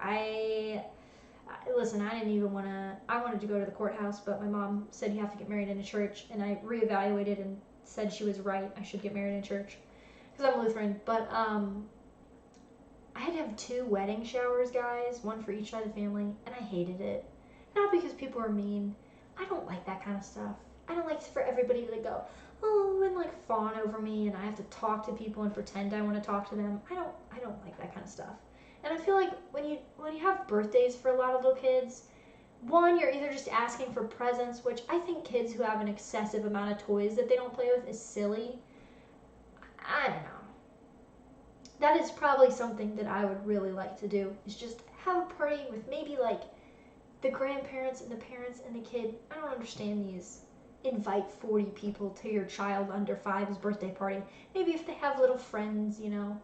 A: listen, I didn't even want to. I wanted to go to the courthouse, but my mom said you have to get married in a church, and I reevaluated and said she was right. I should get married in church because I'm Lutheran. But I had to have 2 wedding showers, guys, one for each side of the family, and I hated it. Not because people are mean. I don't like that kind of stuff. I don't like for everybody to go, oh, and like fawn over me, and I have to talk to people and pretend I want to talk to them. I don't like that kind of stuff. And I feel like when you have birthdays for a lot of little kids, one, you're either just asking for presents, which I think kids who have an excessive amount of toys that they don't play with is silly. I don't know. That is probably something that I would really like to do, is just have a party with maybe like the grandparents and the parents and the kid. I don't understand these invite 40 people to your child under 5's birthday party. Maybe if they have little friends, you know,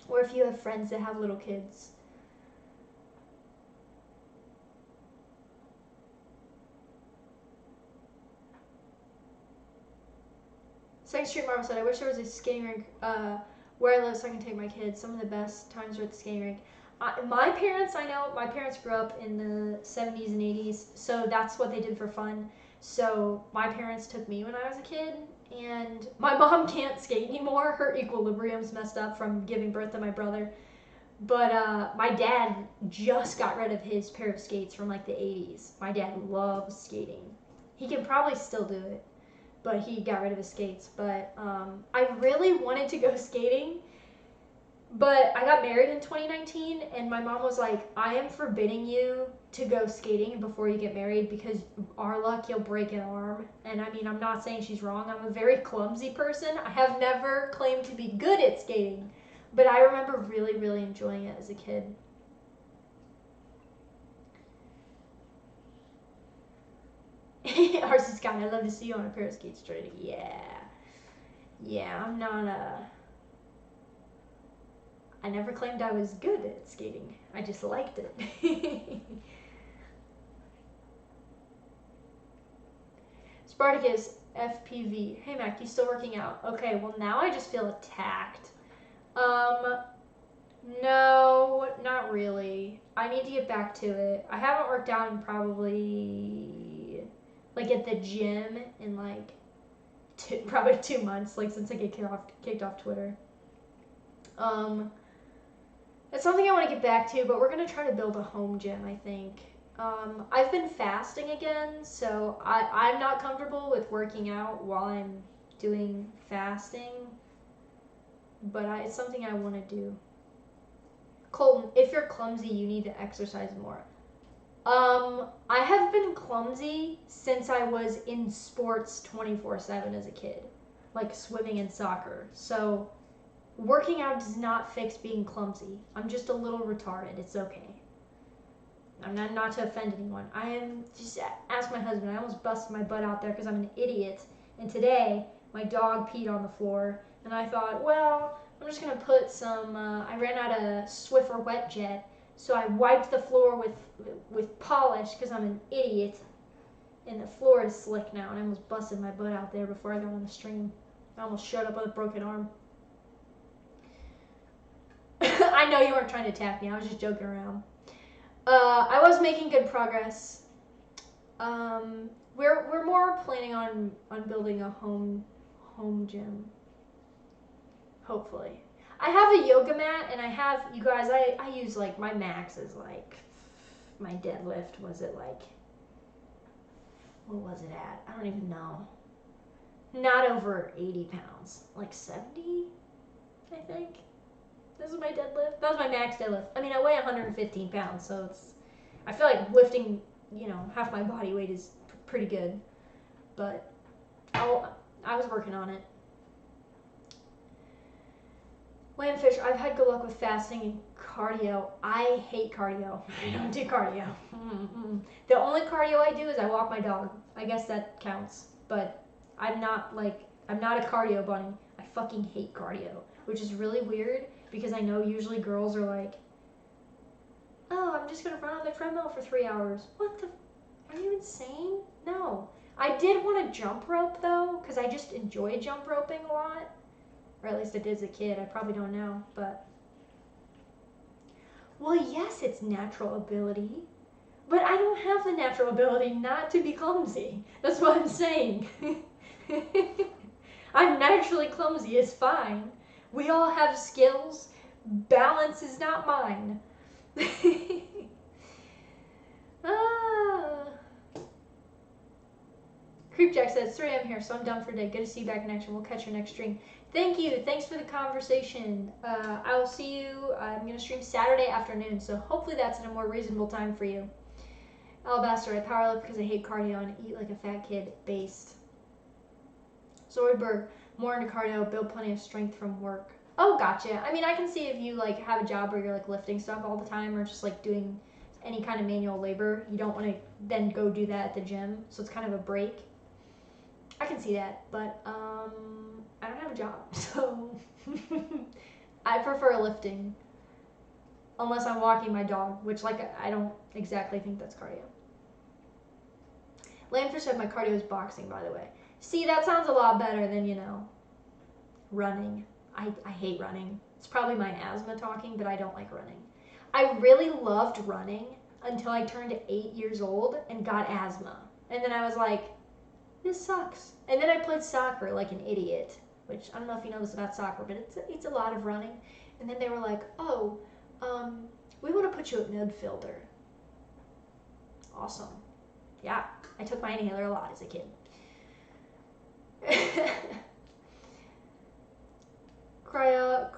A: or if you have friends that have little kids. Second Street Marvel said, I wish there was a skating rink where I live so I can take my kids. Some of the best times are at the skating rink. My parents, I know, my parents grew up in the 70s and 80s, so that's what they did for fun. So my parents took me when I was a kid, and my mom can't skate anymore. Her equilibrium's messed up from giving birth to my brother. But my dad just got rid of his pair of skates from like the 80s. My dad loves skating. He can probably still do it, but he got rid of his skates. But I really wanted to go skating, but I got married in 2019, and my mom was like, I am forbidding you to go skating before you get married because our luck, you'll break an arm. And I mean, I'm not saying she's wrong. I'm a very clumsy person. I have never claimed to be good at skating. But I remember really, really enjoying it as a kid. RC Scott, I'd love to see you on a pair of skates straight. Yeah. Yeah, I'm not I never claimed I was good at skating. I just liked it. Spartacus, FPV. Hey Mac, you still working out? Okay, well now I just feel attacked. No, not really. I need to get back to it. I haven't worked out in probably, like at the gym in like probably 2 months, like since I get kicked off Twitter. It's something I want to get back to, but we're going to try to build a home gym, I think. I've been fasting again, so I'm not comfortable with working out while I'm doing fasting, but it's something I want to do. Colton, if you're clumsy, you need to exercise more. I have been clumsy since I was in sports 24/7 as a kid, like swimming and soccer. So working out does not fix being clumsy. I'm just a little retarded. It's okay. I'm not to offend anyone. I am just ask my husband. I almost busted my butt out there because I'm an idiot. And today my dog peed on the floor, and I thought, well, I'm just gonna put some. I ran out of Swiffer wet jet, so I wiped the floor with polish because I'm an idiot. And the floor is slick now, and I almost busted my butt out there before I got on the stream. I almost showed up with a broken arm. I know you weren't trying to attack me. I was just joking around. I was making good progress. We're more planning on building a home gym. Hopefully. I have a yoga mat, and I have, you guys, I use like, my max is like, my deadlift was at like, what was it at? I don't even know. Not over 80 pounds. Like 70, I think. This is my deadlift. That was my max deadlift. I mean, I weigh 115 pounds, so I feel like lifting, half my body weight is pretty good. But I was working on it. Landfish, I've had good luck with fasting and cardio. I hate cardio. I don't do cardio. The only cardio I do is I walk my dog. I guess that counts. But I'm not a cardio bunny. I fucking hate cardio, which is really weird because I know usually girls are like, oh, I'm just going to run on the treadmill for 3 hours. Are you insane? No. I did want to jump rope though, because I just enjoy jump roping a lot. Or at least I did as a kid. I probably don't now, but. Well, yes, it's natural ability. But I don't have the natural ability not to be clumsy. That's what I'm saying. I'm naturally clumsy. It's fine. We all have skills. Balance is not mine. Creepjack says, 3 a.m. here, so I'm done for today. Good to see you back in action. We'll catch your next stream. Thank you. Thanks for the conversation. I will see you. I'm going to stream Saturday afternoon, so hopefully that's at a more reasonable time for you. Alabaster, I powerlift because I hate cardio and eat like a fat kid. Based. Zoidberg, more into cardio, build plenty of strength from work. Oh, gotcha. I mean, I can see if you like have a job where you're like lifting stuff all the time or just like doing any kind of manual labor. You don't want to then go do that at the gym, so it's kind of a break. I can see that, but I don't have a job, so I prefer lifting unless I'm walking my dog, which I don't exactly think that's cardio. Landfish said my cardio is boxing, by the way. See, that sounds a lot better than, running. I hate running. It's probably my asthma talking, but I don't like running. I really loved running until I turned 8 years old and got asthma. And then I was like, This sucks. And then I played soccer like an idiot, which I don't know if you know this about soccer, but it's a lot of running. And then they were like, oh, we want to put you at midfielder. Awesome. Yeah, I took my inhaler a lot as a kid. Cryos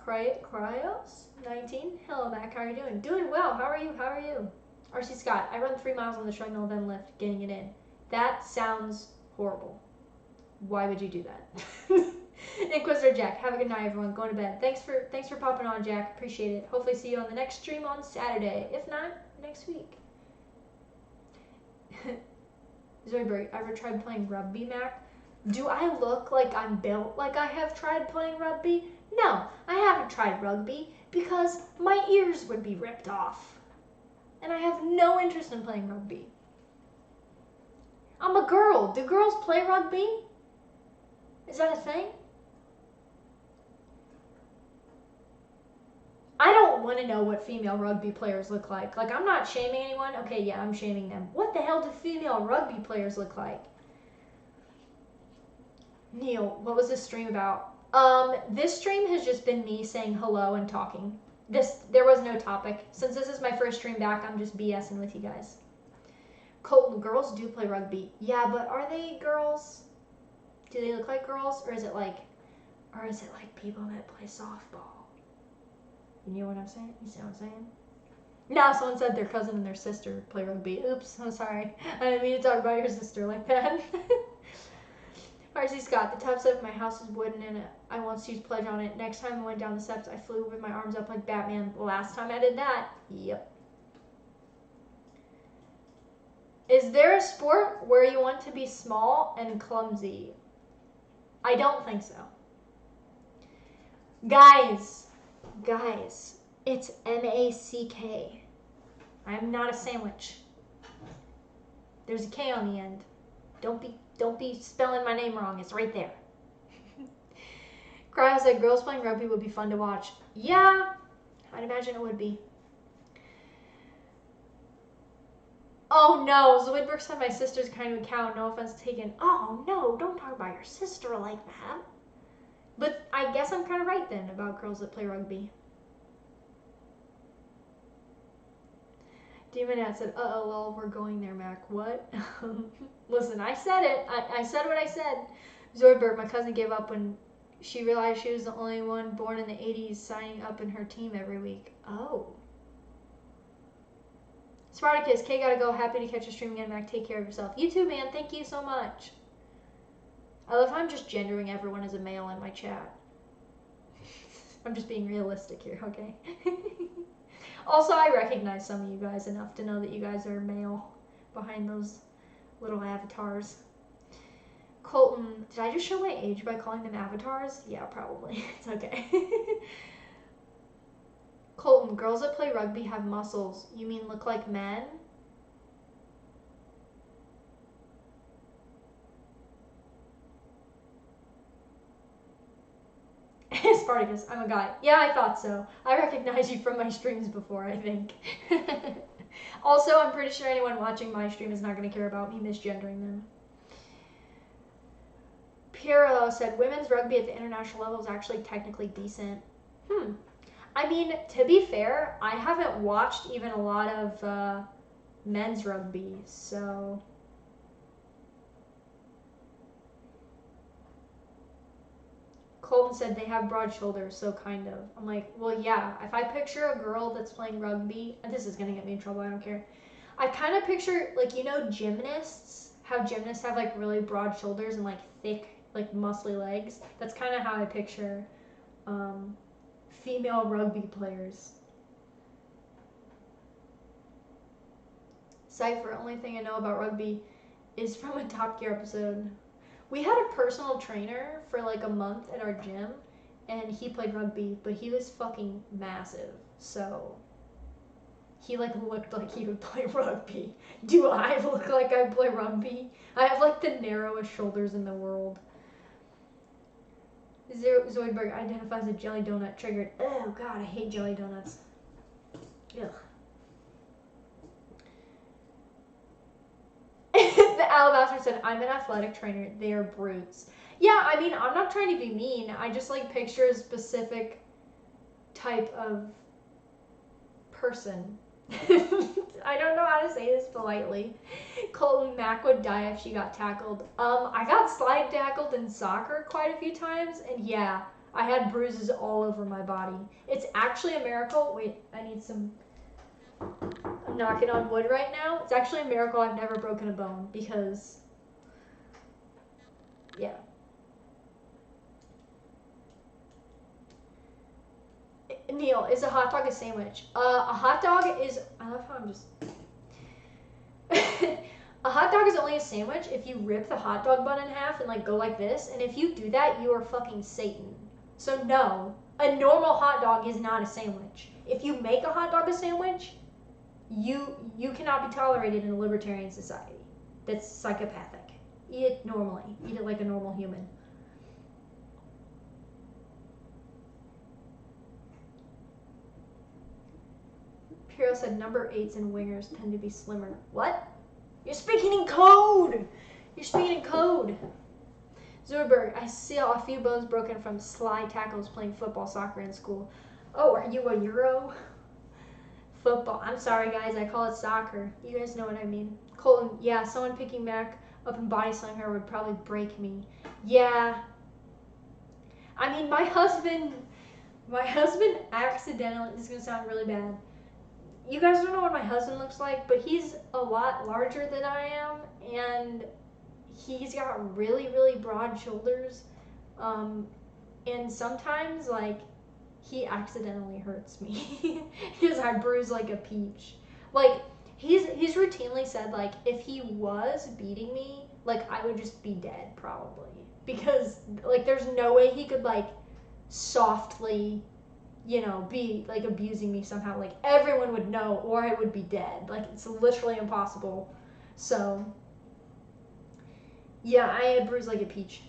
A: 19. Hello, Mac. How are you doing? Doing well. How are you? How are you? RC Scott. I run 3 miles on the treadmill, then lift, getting it in. That sounds horrible. Why would you do that? Inquisitor Jack. Have a good night, everyone. Going to bed. Thanks for popping on, Jack. Appreciate it. Hopefully, see you on the next stream on Saturday. If not, next week. Zoidberg. Ever tried playing rugby, Mac? Do I look like I'm built like I have tried playing rugby? No, I haven't tried rugby because my ears would be ripped off. And I have no interest in playing rugby. I'm a girl. Do girls play rugby? Is that a thing? I don't want to know what female rugby players look like. Like, I'm not shaming anyone. Okay, yeah, I'm shaming them. What the hell do female rugby players look like? Neil, what was this stream about? This stream has just been me saying hello and talking. There was no topic. Since this is my first stream back, I'm just BSing with you guys. Colton, girls do play rugby. Yeah, but are they girls? Do they look like girls? Or is it like people that play softball? You know what I'm saying? You see what I'm saying? No, someone said their cousin and their sister play rugby. Oops, I'm sorry. I didn't mean to talk about your sister like that. RC Scott, the top step of my house is wooden and I once used pledge on it. Next time I went down the steps, I flew with my arms up like Batman. Last time I did that, yep. Is there a sport where you want to be small and clumsy? I don't think so. Guys, it's M-A-C-K. I'm not a sandwich. There's a K on the end. Don't be spelling my name wrong. It's right there. Cryo said girls playing rugby would be fun to watch. Yeah, I'd imagine it would be. Oh no, Zoidberg said my sister's kind of a cow. No offense taken. Oh no, don't talk about your sister like that. But I guess I'm kind of right then about girls that play rugby. Demon Dad said, uh-oh, well, we're going there, Mac. What? Listen, I said it. I said what I said. Zoidberg, my cousin gave up when she realized she was the only one born in the 80s signing up in her team every week. Oh. Spartacus, Kay gotta go. Happy to catch a stream again, Mac. Take care of yourself. You too, man. Thank you so much. I love how I'm just gendering everyone as a male in my chat. I'm just being realistic here, okay? Also, I recognize some of you guys enough to know that you guys are male behind those little avatars. Colton, did I just show my age by calling them avatars? Yeah, probably. It's okay. Colton, girls that play rugby have muscles. You mean look like men? Spartacus, I'm a guy. Yeah, I thought so. I recognize you from my streams before, I think. Also, I'm pretty sure anyone watching my stream is not going to care about me misgendering them. Pirlo said, women's rugby at the international level is actually technically decent. I mean, to be fair, I haven't watched even a lot of men's rugby, so... Colton said they have broad shoulders, so kind of. I'm like, well, yeah. If I picture a girl that's playing rugby, and this is going to get me in trouble, I don't care. I kind of picture, like, you know, gymnasts? How gymnasts have, like, really broad shoulders and, like, thick, like, muscly legs? That's kind of how I picture female rugby players. Cypher, only thing I know about rugby is from a Top Gear episode. We had a personal trainer for like a month at our gym, and he played rugby, but he was fucking massive, so he like looked like he would play rugby. Do I look like I play rugby? I have like the narrowest shoulders in the world. Zoidberg identifies a jelly donut triggered. Oh god, I hate jelly donuts. Ugh. The Alabaster said, I'm an athletic trainer. They are brutes. Yeah, I mean, I'm not trying to be mean. I just like picture a specific type of person. I don't know how to say this politely. Colton Mack would die if she got tackled. I got slide tackled in soccer quite a few times, and yeah, I had bruises all over my body. It's actually a miracle. Wait, I need some... I'm knocking on wood right now. It's actually a miracle I've never broken a bone because, yeah. Neil, is a hot dog a sandwich? A hot dog is... I love how I'm just... A hot dog is only a sandwich if you rip the hot dog bun in half and like go like this. And if you do that, you are fucking Satan. So no, a normal hot dog is not a sandwich. If you make a hot dog a sandwich, you cannot be tolerated in a libertarian society. That's psychopathic. Eat it normally. Eat it like a normal human. Piro said number 8s and wingers tend to be slimmer. What? You're speaking in code! You're speaking in code. Zurberg, I saw a few bones broken from slide tackles playing football, soccer in school. Oh, are you a Euro? Football. I'm sorry, guys. I call it soccer. You guys know what I mean. Colton, yeah, someone picking Mac up and body slamming her would probably break me. Yeah. I mean, my husband accidentally, this is going to sound really bad. You guys don't know what my husband looks like, but he's a lot larger than I am, and he's got really, really broad shoulders. And sometimes, like, he accidentally hurts me because I bruise like a peach. Like, he's routinely said, like, if he was beating me, like, I would just be dead probably, because like there's no way he could like softly, you know, be like abusing me somehow. Like, everyone would know or I would be dead. Like, it's literally impossible. So yeah, I bruise like a peach.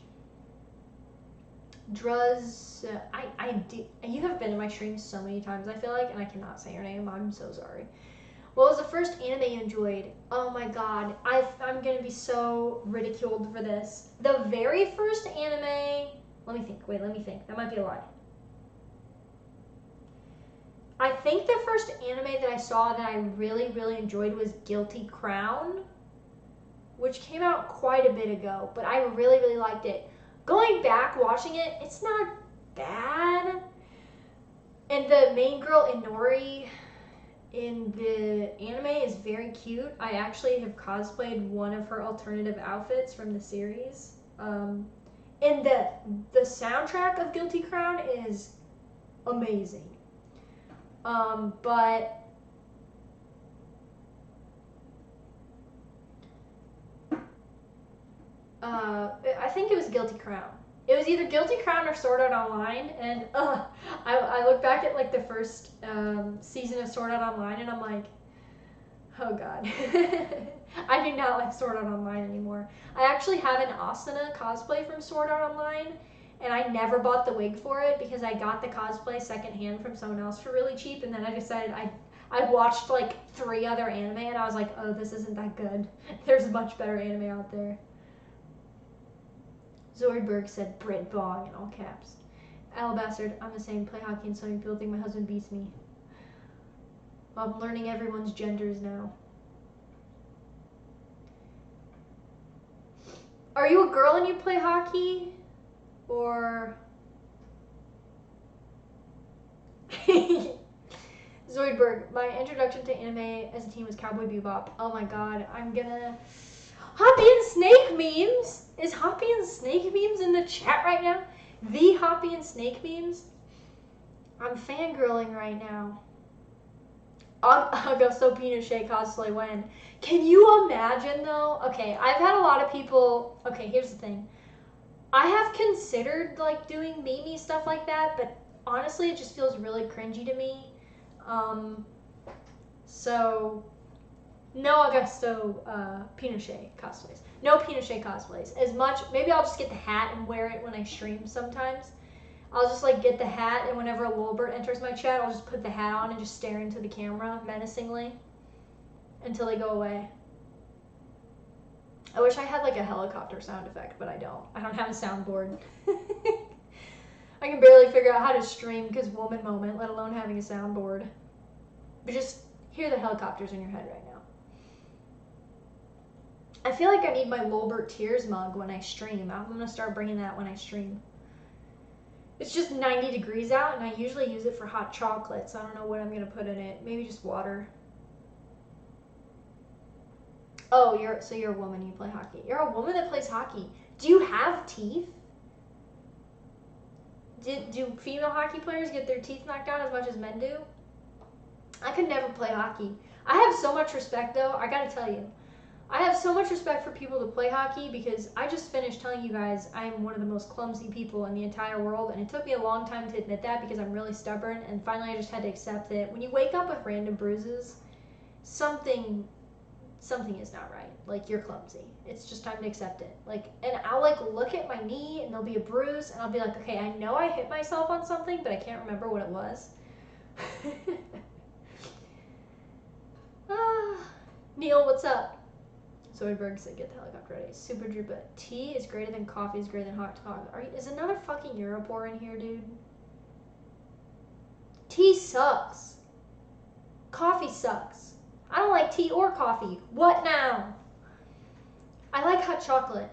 A: Druz, you have been in my streams so many times, I feel like, and I cannot say your name. I'm so sorry. What was the first anime you enjoyed? Oh my god, I'm gonna be so ridiculed for this. The very first anime, let me think, that might be a lie. I think the first anime that I saw that I really, really enjoyed was Guilty Crown, which came out quite a bit ago, but I really, really liked it. Going back, watching it, it's not bad. And the main girl, Inori, in the anime is very cute. I actually have cosplayed one of her alternative outfits from the series. And the soundtrack of Guilty Crown is amazing. But I think it was Guilty Crown. It was either Guilty Crown or Sword Art Online, and I look back at like the first season of Sword Art Online, and I'm like, oh god, I do not like Sword Art Online anymore. I actually have an Asuna cosplay from Sword Art Online, and I never bought the wig for it because I got the cosplay secondhand from someone else for really cheap, and then I decided I watched like 3 other anime, and I was like, oh, this isn't that good. There's much better anime out there. Zoidberg said Brit Bong in all caps. Alabastard, I'm the same. Play hockey and swimming pool. Think my husband beats me. I'm learning everyone's genders now. Are you a girl and you play hockey? Or... Zoidberg, my introduction to anime as a teen was Cowboy Bebop. Oh my god, I'm gonna... Hoppy and Snake memes? Is Hoppy and Snake memes in the chat right now? The Hoppy and Snake memes? I'm fangirling right now. Augusto Pinochet cosplay when? Can you imagine though? Okay, I've had a lot of people... Okay, here's the thing. I have considered like doing meme stuff like that, but honestly it just feels really cringy to me. So... No Augusto Pinochet cosplays. No Pinochet cosplays. As much, maybe I'll just get the hat and wear it when I stream sometimes. I'll just like get the hat, and whenever a Lolbert enters my chat, I'll just put the hat on and just stare into the camera menacingly until they go away. I wish I had like a helicopter sound effect, but I don't. I don't have a soundboard. I can barely figure out how to stream because woman moment, let alone having a soundboard. But just hear the helicopters in your head right now. I feel like I need my Lolbert Tears mug when I stream. I'm going to start bringing that when I stream. It's just 90 degrees out, and I usually use it for hot chocolate, so I don't know what I'm going to put in it. Maybe just water. Oh, you're a woman, you play hockey. You're a woman that plays hockey. Do you have teeth? Do female hockey players get their teeth knocked out as much as men do? I could never play hockey. I have so much respect, though. I gotta tell you. I have so much respect for people that play hockey because I just finished telling you guys I'm one of the most clumsy people in the entire world, and it took me a long time to admit that because I'm really stubborn, and finally I just had to accept that when you wake up with random bruises, something is not right. Like, you're clumsy. It's just time to accept it. Like, and I'll like look at my knee and there'll be a bruise and I'll be like, okay, I know I hit myself on something, but I can't remember what it was. Neil, what's up? Zoidberg said, get the helicopter ready. Super Drupa. Tea is greater than coffee is greater than hot chocolate. Is another fucking Europor in here, dude? Tea sucks. Coffee sucks. I don't like tea or coffee. What now? I like hot chocolate.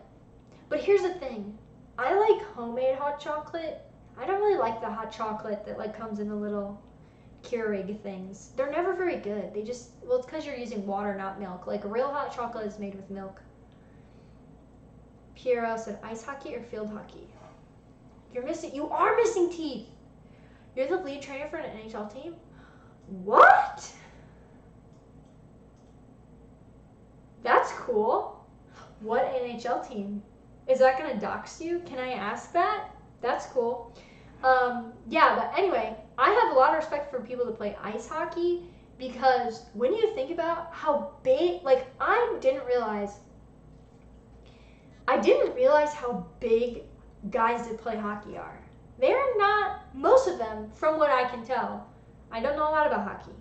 A: But here's the thing. I like homemade hot chocolate. I don't really like the hot chocolate that like comes in the little Keurig things. They're never very good. They just, well, it's because you're using water, not milk. Like, real hot chocolate is made with milk. Piero said, ice hockey or field hockey? You are missing teeth. You're the lead trainer for an NHL team? What? That's cool. What NHL team? Is that gonna dox you? Can I ask that? That's cool. Yeah, but anyway, I have a lot of respect for people that play ice hockey because when you think about how big, like, I didn't realize how big guys that play hockey are. They're not, most of them, from what I can tell, I don't know a lot about hockey.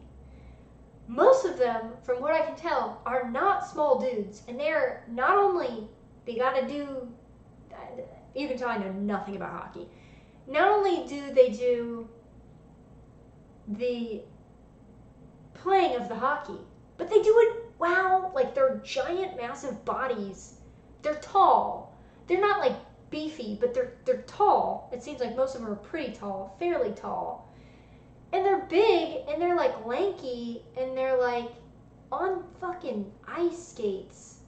A: Most of them, from what I can tell, are not small dudes. And they're not only, they gotta do, you can tell I know nothing about hockey. Not only do they do the playing of the hockey, but they do it wow, like they're giant, massive bodies. They're tall. They're not like beefy, but they're tall. It seems like most of them are pretty tall, fairly tall. And they're big, and they're like lanky, and they're like on fucking ice skates,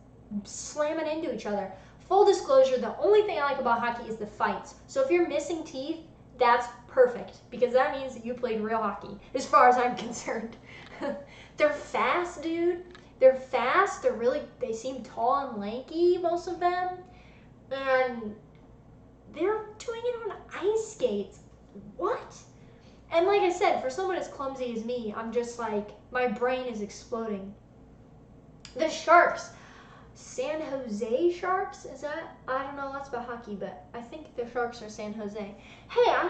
A: slamming into each other. Full disclosure, the only thing I like about hockey is the fights. So if you're missing teeth, that's perfect, because that means that you played real hockey, as far as I'm concerned. They're fast, dude. They're fast. They seem tall and lanky, most of them. And they're doing it on ice skates. What? And like I said, for someone as clumsy as me, I'm just like, my brain is exploding. The Sharks. San Jose Sharks? Is that? I don't know lots about hockey, but I think the Sharks are San Jose. Hey, I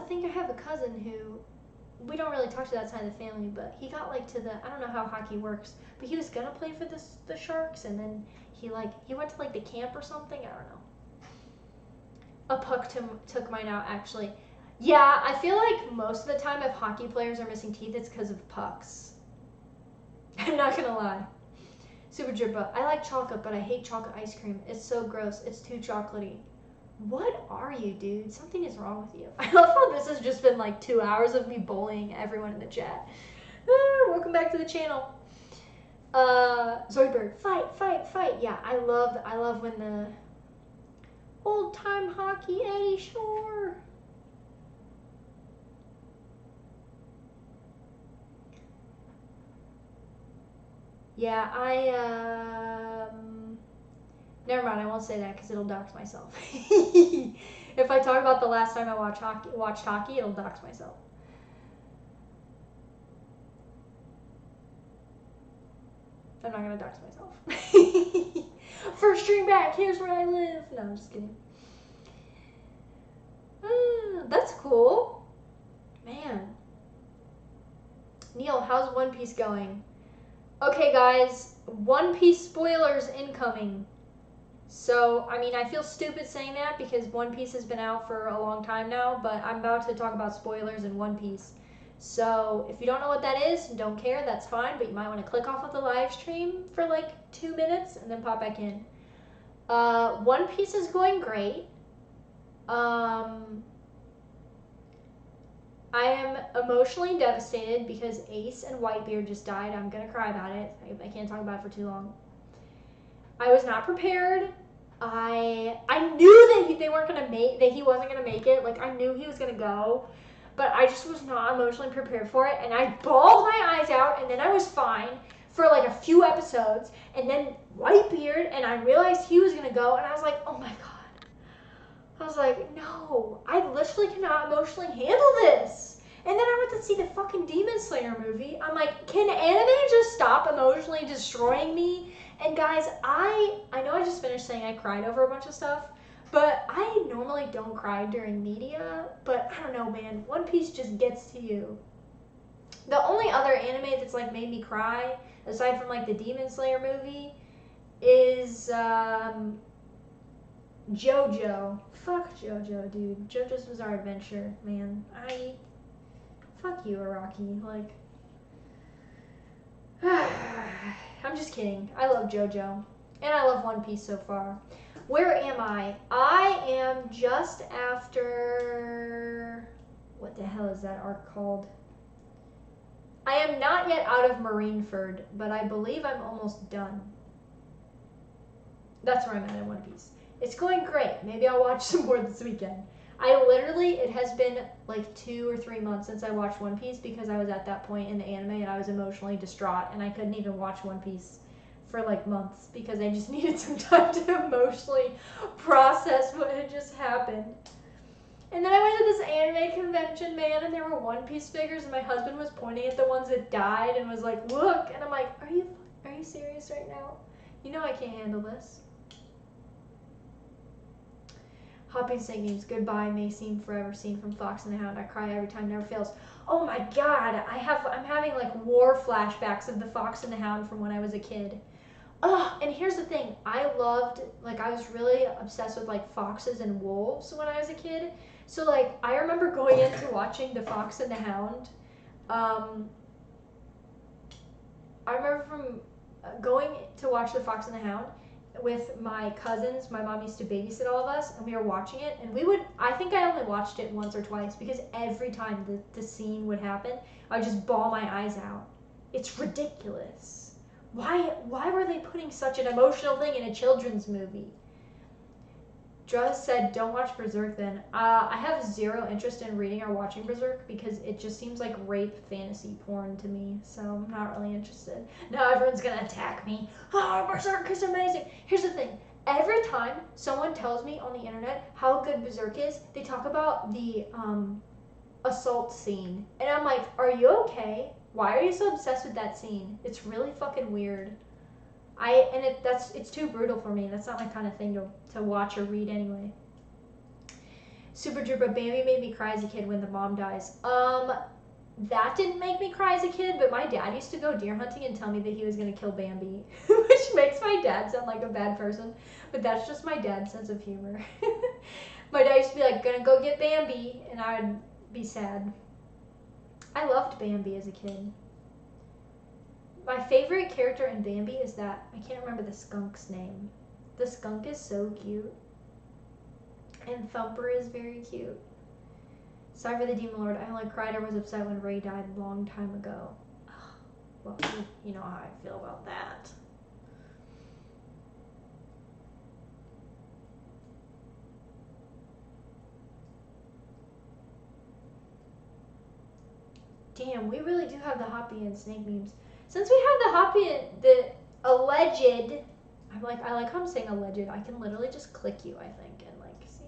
A: think I have a cousin who, we don't really talk to that side of the family, but he got like to the, I don't know how hockey works, but he was gonna play for the Sharks, and then he went to like the camp or something, I don't know. A puck took mine out, actually. Yeah, I feel like most of the time if hockey players are missing teeth, it's because of pucks. I'm not gonna lie. Super Drippa, I like chocolate, but I hate chocolate ice cream. It's so gross. It's too chocolatey. What are you, dude? Something is wrong with you. I love how this has just been like 2 hours of me bullying everyone in the chat. Welcome back to the channel. Zoidberg, fight. Yeah, I love when the old time hockey, Eddie Shore. Yeah, never mind, I won't say that because it'll dox myself. If I talk about the last time I watched hockey, it'll dox myself. I'm not gonna dox myself. First stream back, here's where I live. No, I'm just kidding. That's cool. Man. Neil, how's One Piece going? Okay, guys, One Piece spoilers incoming. So, I mean, I feel stupid saying that because One Piece has been out for a long time now, but I'm about to talk about spoilers in One Piece. So, if you don't know what that is, don't care, that's fine, but you might want to click off of the live stream for like 2 minutes and then pop back in. One Piece is going great. I am emotionally devastated because Ace and Whitebeard just died. I'm gonna cry about it. I can't talk about it for too long. I was not prepared. I knew that they weren't gonna make that he wasn't gonna make it. Like I knew he was gonna go, but I just was not emotionally prepared for it. And I bawled my eyes out, and then I was fine for like a few episodes. And then Whitebeard, and I realized he was gonna go, and I was like, oh my god. I was like, no, I literally cannot emotionally handle this. And then I went to see the fucking Demon Slayer movie. I'm like, can anime just stop emotionally destroying me? And guys, I know I just finished saying I cried over a bunch of stuff, but I normally don't cry during media, but I don't know, man. One Piece just gets to you. The only other anime that's like made me cry, aside from like the Demon Slayer movie, is JoJo. Fuck JoJo, dude. JoJo's Bizarre Adventure, man. Fuck you, Araki. Like, I'm just kidding. I love JoJo. And I love One Piece so far. Where am I? I am just after... What the hell is that arc called? I am not yet out of Marineford, but I believe I'm almost done. That's where I'm at in One Piece. It's going great. Maybe I'll watch some more this weekend. It has been like 2 or 3 months since I watched One Piece because I was at that point in the anime and I was emotionally distraught and I couldn't even watch One Piece for like months because I just needed some time to emotionally process what had just happened. And then I went to this anime convention, man, and there were One Piece figures and my husband was pointing at the ones that died and was like, look, and I'm like, are you serious right now? You know I can't handle this. Hopping Snake memes. Goodbye, may seem forever seen from Fox and the Hound. I cry every time, never fails. Oh my god, I'm having like war flashbacks of the Fox and the Hound from when I was a kid. Ugh, and here's the thing. I was really obsessed with like foxes and wolves when I was a kid. So like, I remember going into watching the Fox and the Hound. I remember from going to watch the Fox and the Hound with my cousins. My mom used to babysit all of us and we were watching it, and I think I only watched it once or twice because every time the scene would happen I would just bawl my eyes out. It's ridiculous. Why were they putting such an emotional thing in a children's movie? Druz said, don't watch Berserk then. I have zero interest in reading or watching Berserk because it just seems like rape fantasy porn to me, so I'm not really interested. Now everyone's gonna attack me. Oh, Berserk is amazing. Here's the thing. Every time someone tells me on the internet how good Berserk is, they talk about the assault scene. And I'm like, are you okay? Why are you so obsessed with that scene? It's really fucking weird. It's too brutal for me. That's not my kind of thing to watch or read anyway. Super Drooper, Bambi made me cry as a kid when the mom dies. That didn't make me cry as a kid, but my dad used to go deer hunting and tell me that he was gonna kill Bambi, which makes my dad sound like a bad person, but that's just my dad's sense of humor. My dad used to be like, gonna go get Bambi, and I would be sad. I loved Bambi as a kid. My favorite character in Bambi is that, I can't remember the skunk's name. The skunk is so cute. And Thumper is very cute. Sorry for the Demon Lord. I only cried or was upset when Ray died a long time ago. Well, you know how I feel about that. Damn, we really do have the Hoppy and Snake memes. Since we have the Hoppy and the alleged, I like how I'm saying alleged. I can literally just click you, I think, and like see.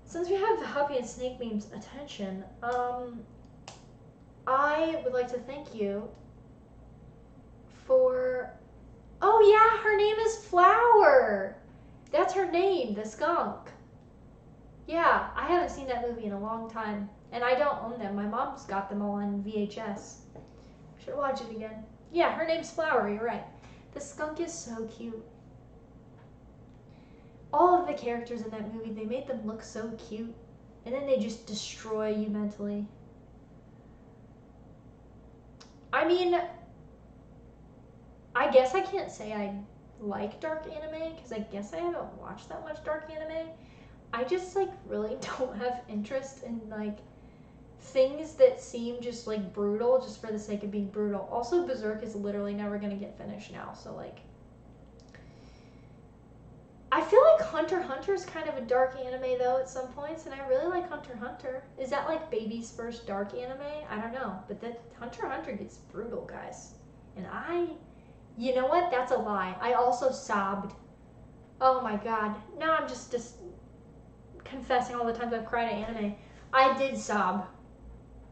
A: Since we have the Hoppy and Snake memes attention, I would like to thank you for. Oh yeah, her name is Flower. That's her name, the skunk. Yeah, I haven't seen that movie in a long time, and I don't own them. My mom's got them all on VHS. Should watch it again. Yeah, her name's Flower, you're right. The skunk is so cute. All of the characters in that movie, they made them look so cute. And then they just destroy you mentally. I mean, I guess I can't say I like dark anime, because I guess I haven't watched that much dark anime. I just, like, really don't have interest in, like, things that seem just, like, brutal just for the sake of being brutal. Also, Berserk is literally never going to get finished now, so, like, I feel like Hunter x Hunter is kind of a dark anime, though, at some points, and I really like Hunter x Hunter. Is that, like, baby's first dark anime? I don't know, but that Hunter x Hunter gets brutal, guys. And you know what? That's a lie. I also sobbed. Oh my god. Now I'm just confessing all the times I've cried at anime. I did sob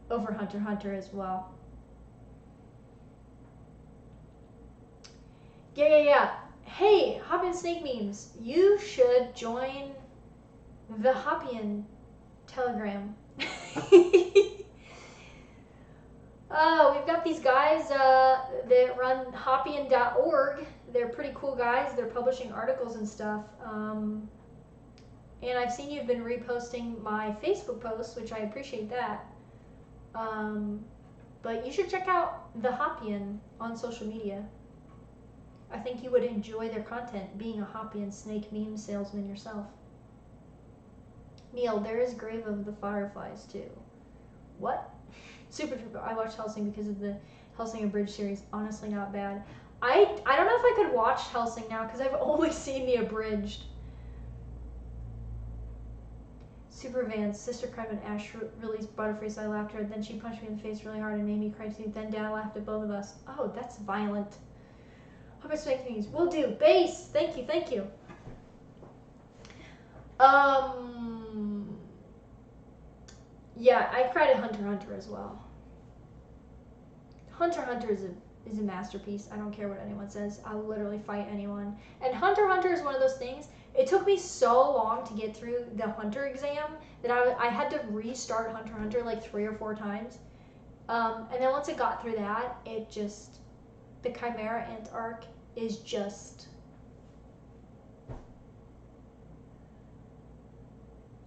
A: over Hunter x Hunter as well. Yeah. Hey, Hoppian Snake Memes, you should join the Hoppian Telegram. We've got these guys that run Hoppian.org. They're pretty cool guys. They're publishing articles and stuff. And I've seen you've been reposting my Facebook posts, which I appreciate that. But you should check out the Hoppian on social media. I think you would enjoy their content, being a Hoppian snake meme salesman yourself. Neil, there is Grave of the Fireflies too. What? Super Trooper. I watched Hellsing because of the Hellsing Abridged series. Honestly, not bad. I don't know if I could watch Hellsing now because I've only seen the abridged. Super Van's sister cried when Ash released Butterfree, so I laughed at her. Then she punched me in the face really hard and made me cry too. Then Dad laughed at both of us. Oh, that's violent. How much make things? Will do. Base. Thank you. Yeah, I cried at Hunter x Hunter as well. Hunter x Hunter is a masterpiece. I don't care what anyone says. I'll literally fight anyone. And Hunter x Hunter is one of those things. It took me so long to get through the Hunter exam that I had to restart Hunter x Hunter like 3 or 4 times. And then once I got through that, the Chimera Ant arc is just...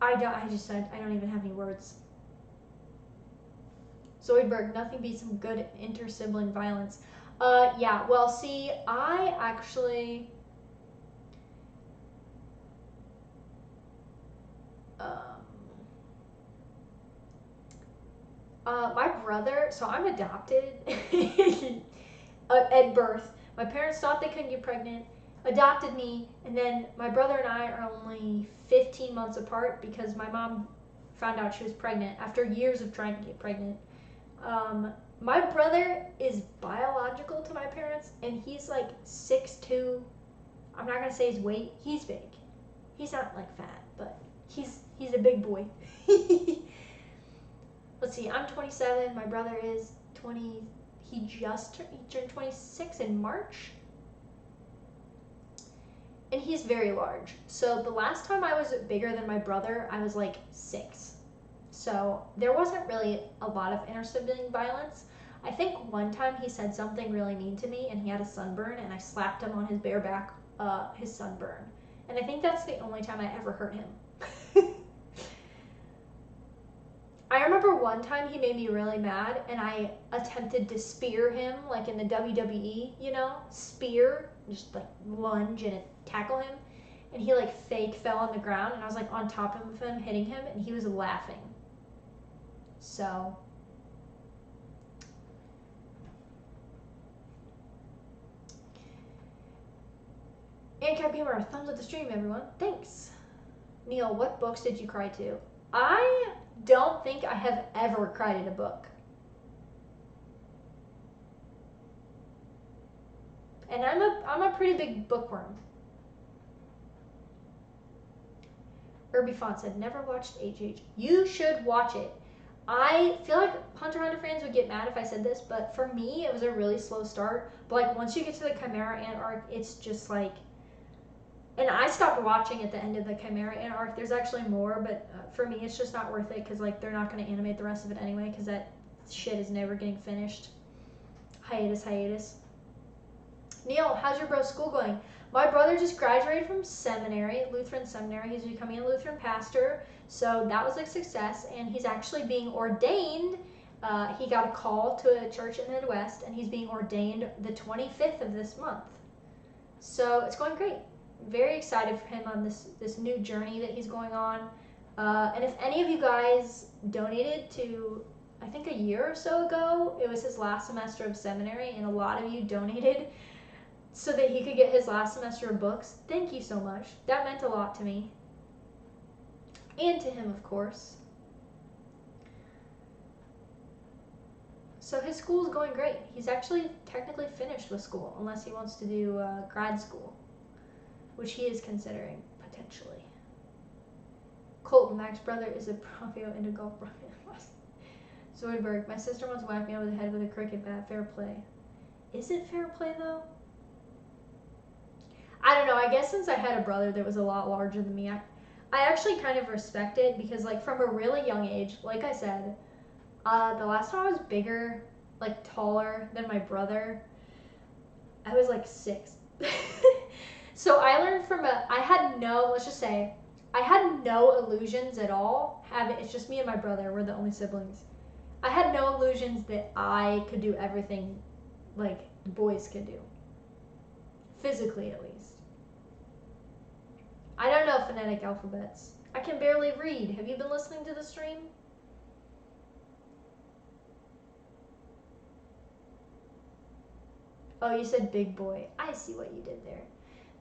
A: I don't even have any words. Zoidberg, nothing beats some good inter-sibling violence. Yeah, well, see, I actually... my brother, so I'm adopted at birth. My parents thought they couldn't get pregnant, adopted me, and then my brother and I are only 15 months apart because my mom found out she was pregnant after years of trying to get pregnant. My brother is biological to my parents, and he's like 6'2". I'm not gonna say his weight. He's big. He's not like fat, but he's a big boy. Let's see. I'm 27. My brother is 20. He turned 26 in March, and he's very large. So the last time I was bigger than my brother, I was like 6. So there wasn't really a lot of inter-sibling violence. I think one time he said something really mean to me, and he had a sunburn, and I slapped him on his bare back, his sunburn. And I think that's the only time I ever hurt him. I remember one time he made me really mad, and I attempted to spear him, like in the WWE, you know? Spear, just like lunge and tackle him. And he like fake fell on the ground, and I was like on top of him, hitting him, and he was laughing. So... And Cap Gamer, thumbs up the stream, everyone. Thanks. Neil, what books did you cry to? I don't think I have ever cried at a book. And I'm a pretty big bookworm. Irby Font said, never watched HH. You should watch it. I feel like Hunter x Hunter fans would get mad if I said this, but for me, it was a really slow start. But like once you get to the Chimera Ant arc, it's just like... And I stopped watching at the end of the Chimera Ant arc. There's actually more, but for me, it's just not worth it because like they're not going to animate the rest of it anyway because that shit is never getting finished. Hiatus. Neil, how's your bro school going? My brother just graduated from seminary, Lutheran seminary. He's becoming a Lutheran pastor, so that was a success. And he's actually being ordained. He got a call to a church in the Midwest, and he's being ordained the 25th of this month. So it's going great. Very excited for him on this new journey that he's going on. And if any of you guys donated to, I think a year or so ago, it was his last semester of seminary, and a lot of you donated so that he could get his last semester of books. Thank you so much. That meant a lot to me. And to him, of course. So his school is going great. He's actually technically finished with school, unless he wants to do grad school, which he is considering, potentially. Colton, Mac's brother, is a profio into golf. Zoidberg, my sister wants to whack me over the head with a cricket bat. Fair play. Is it fair play, though? I don't know. I guess since I had a brother that was a lot larger than me, I actually kind of respect it because, like, from a really young age, like I said, the last time I was bigger, like, taller than my brother, I was, like, 6. So I learned from I had no illusions at all. It's just me and my brother. We're the only siblings. I had no illusions that I could do everything like the boys could do. Physically, at least. I don't know phonetic alphabets. I can barely read. Have you been listening to the stream? Oh, you said big boy. I see what you did there.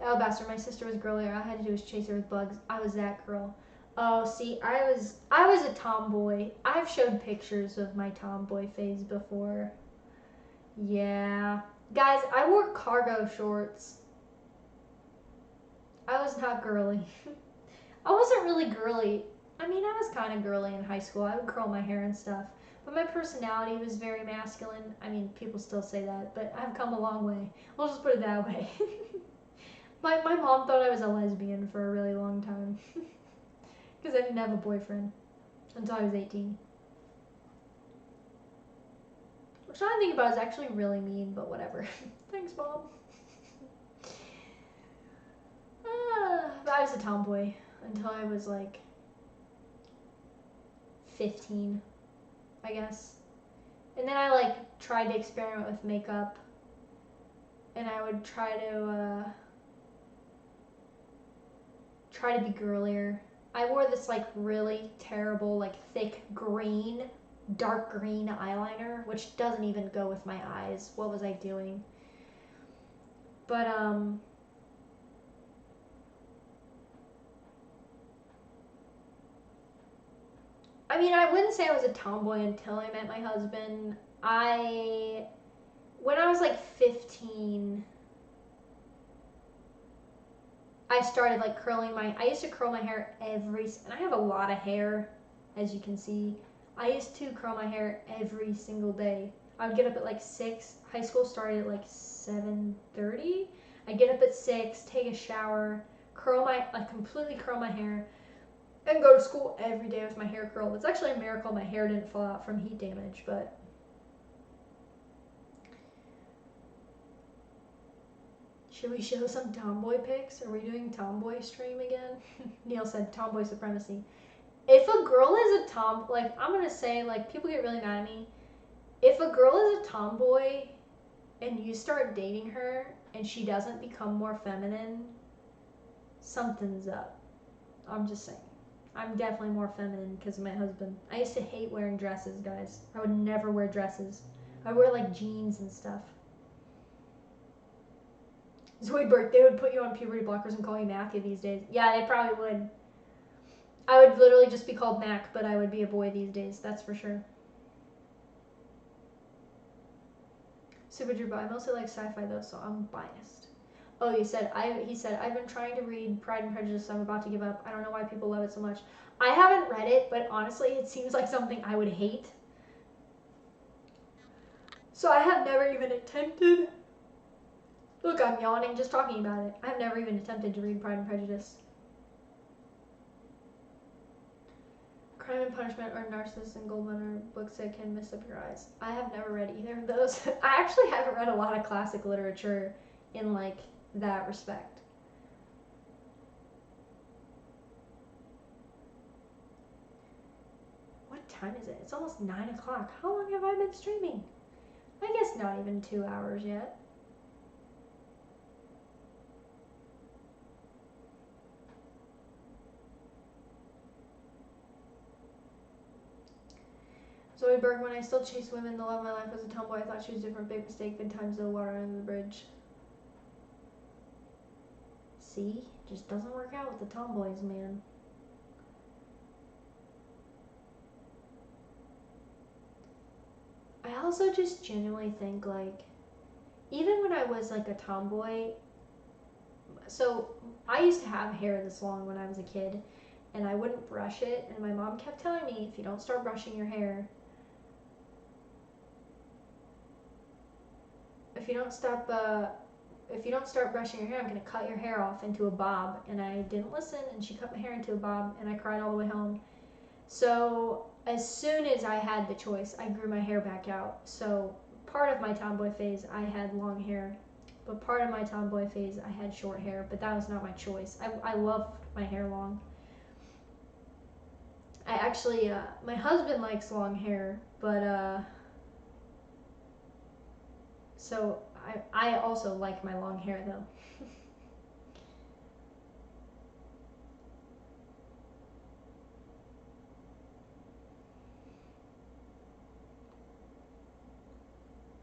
A: Oh, bastard, my sister was girlier. All I had to do was chase her with bugs. I was that girl. Oh, see, I was a tomboy. I've showed pictures of my tomboy phase before. Yeah. Guys, I wore cargo shorts. I was not girly. I wasn't really girly. I mean, I was kind of girly in high school. I would curl my hair and stuff. But my personality was very masculine. I mean, people still say that, but I've come a long way. I'll just put it that way. My mom thought I was a lesbian for a really long time. Because I didn't have a boyfriend until I was 18. Which now I think about is actually really mean, but whatever. Thanks, Mom. But I was a tomboy until I was like 15, I guess. And then I like tried to experiment with makeup. And I would try to be girlier. I wore this like really terrible, like thick green, dark green eyeliner, which doesn't even go with my eyes. What was I doing? But I mean, I wouldn't say I was a tomboy until I met my husband. When I was like 15, I started like I used to curl my hair and I have a lot of hair, as you can see. I used to curl my hair every single day. I would get up at like 6. High school started at like 7:30. I'd get up at 6, take a shower, completely curl my hair, and go to school every day with my hair curled. It's actually a miracle my hair didn't fall out from heat damage, but should we show some tomboy pics? Are we doing tomboy stream again? Neil said tomboy supremacy. If a girl is a I'm gonna say, like, people get really mad at me. If a girl is a tomboy and you start dating her and she doesn't become more feminine, something's up. I'm just saying. I'm definitely more feminine because of my husband. I used to hate wearing dresses, guys. I would never wear dresses. I wear like jeans and stuff. Zoidberg, they would put you on puberty blockers and call you Matthew these days. Yeah, they probably would. I would literally just be called Mac, but I would be a boy these days, that's for sure. Super Drew, I mostly like sci-fi though, so I'm biased. Oh, he said, I've been trying to read Pride and Prejudice, so I'm about to give up. I don't know why people love it so much. I haven't read it, but honestly, it seems like something I would hate. So I have never even attempted. Look, I'm yawning just talking about it. I've never even attempted to read Pride and Prejudice. Crime and Punishment or Narcissus and Goldmund are books that can mess up your eyes. I have never read either of those. I actually haven't read a lot of classic literature in like that respect. What time is it? It's almost 9 o'clock. How long have I been streaming? I guess not even 2 hours yet. Zoe Berg, when I still chased women, the love of my life was a tomboy. I thought she was different. Big mistake. Good times though. Water under the bridge. See? Just doesn't work out with the tomboys, man. I also just genuinely think, like, even when I was like a tomboy, so I used to have hair this long when I was a kid, and I wouldn't brush it, and my mom kept telling me, if you don't start brushing your hair, if you don't start brushing your hair, I'm gonna cut your hair off into a bob. And I didn't listen, and she cut my hair into a bob, and I cried all the way home. So as soon as I had the choice, I grew my hair back out. So part of my tomboy phase, I had long hair, but part of my tomboy phase, I had short hair. But that was not my choice. I love my hair long. I actually, my husband likes long hair, but so I also like my long hair though.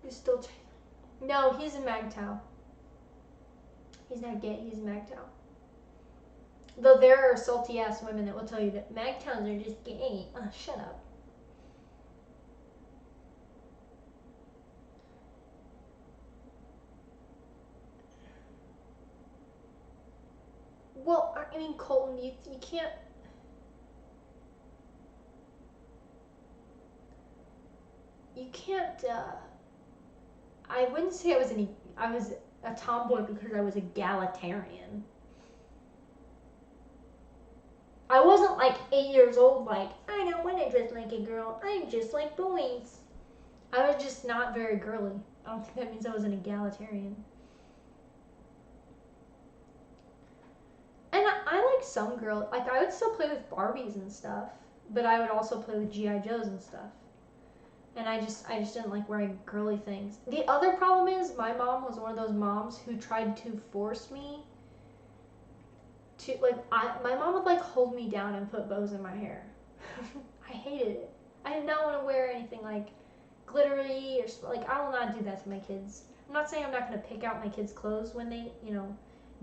A: He's still no, he's a MGTOW. He's not gay, he's a MGTOW. Though there are salty ass women that will tell you that MGTOWs are just gay. Oh, shut up. Well, I mean, Colton, you can't. You can't. I wouldn't say I was a tomboy because I was a egalitarian. I wasn't like 8 years old, like, I don't want to dress like a girl. I'm just like boys. I was just not very girly. I don't think that means I was an egalitarian. And I like some girls. Like, I would still play with Barbies and stuff, but I would also play with G.I. Joes and stuff. And I just didn't like wearing girly things. The other problem is my mom was one of those moms who tried to force me to, like, my mom would like hold me down and put bows in my hair. I hated it. I did not want to wear anything like glittery or like, I will not do that to my kids. I'm not saying I'm not going to pick out my kids' clothes when they,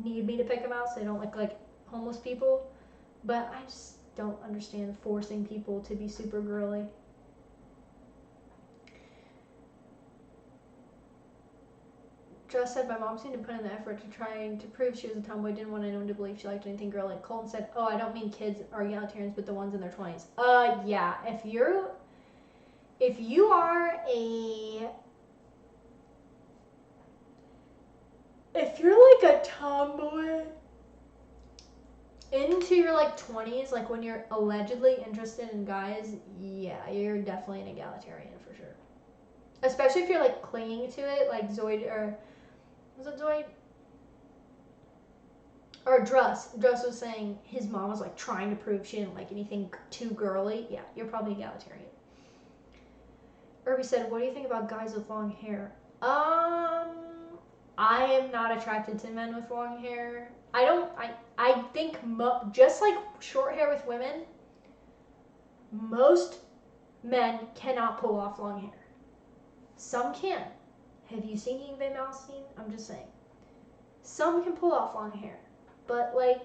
A: need me to pick them out so they don't look like homeless people, but I just don't understand forcing people to be super girly. Just said my mom seemed to put in the effort to trying to prove she was a tomboy, didn't want anyone to believe she liked anything girly. Colton said, oh, I don't mean kids are egalitarians, but the ones in their 20s. Yeah, if you're like a tomboy into your like 20s, like when you're allegedly interested in guys, yeah, you're definitely an egalitarian for sure. Especially if you're like clinging to it, like Zoid, or was it Zoid? Or Druss. Druss was saying his mom was like trying to prove she didn't like anything too girly. Yeah, you're probably egalitarian. Irby said, what do you think about guys with long hair? I am not attracted to men with long hair. I think just like short hair with women, most men cannot pull off long hair. Some can. Have you seen Yngwie Malmsteen? I'm just saying. Some can pull off long hair. But, like,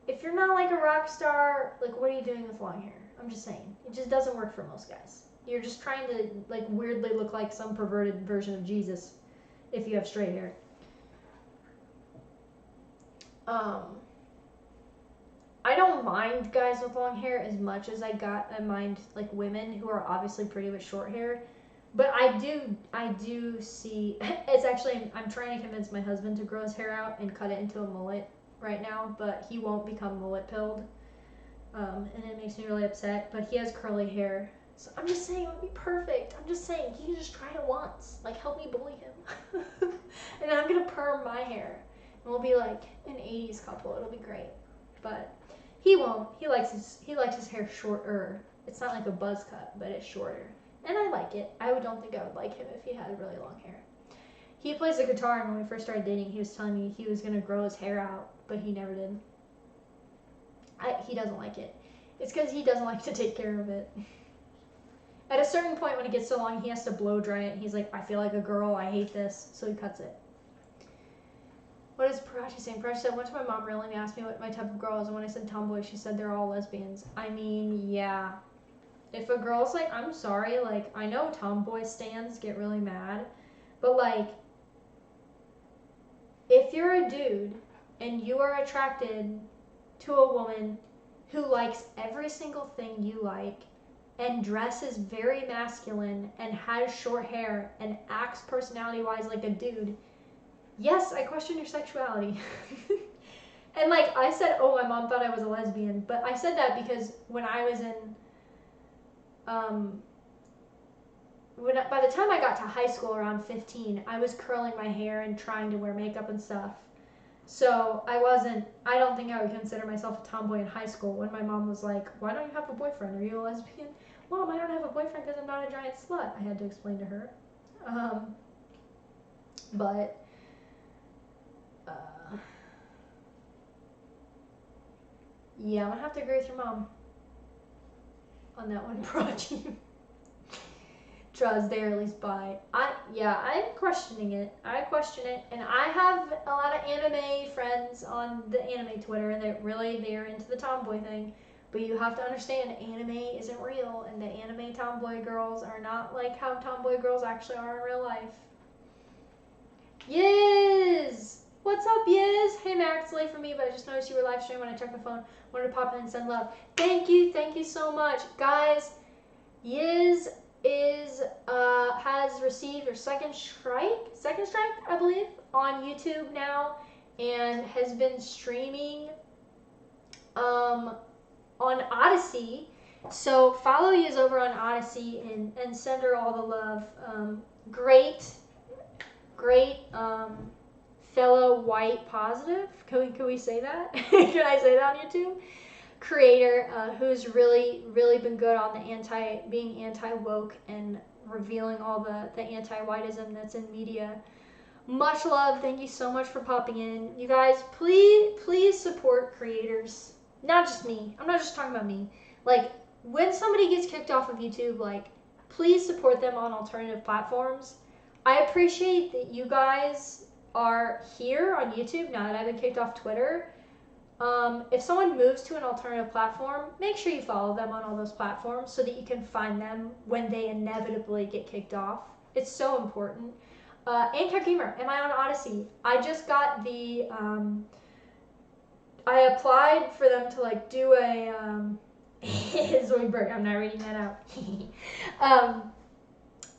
A: if you're not like a rock star, like, what are you doing with long hair? I'm just saying. It just doesn't work for most guys. You're just trying to, like, weirdly look like some perverted version of Jesus if you have straight hair. I don't mind guys with long hair as much as I mind, like, women who are obviously pretty with short hair. But I do see, it's actually, I'm trying to convince my husband to grow his hair out and cut it into a mullet right now, but he won't become mullet pilled, and it makes me really upset, but he has curly hair, So I'm just saying it would be perfect. I'm just saying he can just try it once. Like, help me bully him. And then I'm gonna perm my hair. And we'll be like an 80s couple. It'll be great. But he won't. He likes his hair shorter. It's not like a buzz cut, but it's shorter. And I like it. I don't think I would like him if he had really long hair. He plays the guitar, and when we first started dating, he was telling me he was gonna grow his hair out, but he never did. He doesn't like it. It's because he doesn't like to take care of it. At a certain point when it gets so long, he has to blow dry it. And he's like, I feel like a girl. I hate this. So he cuts it. What is Parachi saying? Parachi said, once my mom really asked me what my type of girl is, and when I said tomboy, she said they're all lesbians. I mean, yeah. If a girl's like, I'm sorry, like, I know tomboy stans get really mad, but like, if you're a dude and you are attracted to a woman who likes every single thing you like, and dresses very masculine and has short hair and acts personality-wise like a dude, yes, I question your sexuality. And like I said, oh, my mom thought I was a lesbian, but I said that because when I was in, by the time I got to high school around 15, I was curling my hair and trying to wear makeup and stuff. So I don't think I would consider myself a tomboy in high school when my mom was like, why don't you have a boyfriend? Are you a lesbian? Mom, I don't have a boyfriend because I'm not a giant slut. I had to explain to her. But yeah, I'm gonna have to agree with your mom on that one, Prodigy. Draws there at least by. I'm questioning it. I question it, and I have a lot of anime friends on the anime Twitter, and they're into the tomboy thing. But you have to understand, anime isn't real, and the anime tomboy girls are not like how tomboy girls actually are in real life. Yiz! What's up, Yiz? Hey, Max, late for me, but I just noticed you were live streaming when I checked my phone. Wanted to pop in and send love. Thank you so much. Guys, Yiz has received her second strike, I believe, on YouTube now, and has been streaming on Odyssey. So follow Yiz over on Odyssey and send her all the love. Great fellow white positive. Can we say that? Can I say that on YouTube? Creator who's really been good on the being anti-woke and revealing all the anti-whiteism that's in media. Much love. Thank you so much for popping in. You guys, please support creators. Not just me. I'm not just talking about me. Like, when somebody gets kicked off of YouTube, like, please support them on alternative platforms. I appreciate that you guys are here on YouTube now that I've been kicked off Twitter. If someone moves to an alternative platform, make sure you follow them on all those platforms so that you can find them when they inevitably get kicked off. It's so important. Anchor Gamer, am I on Odyssey? I just got the, I applied for them to like do a, Zoidberg, I'm not reading that out.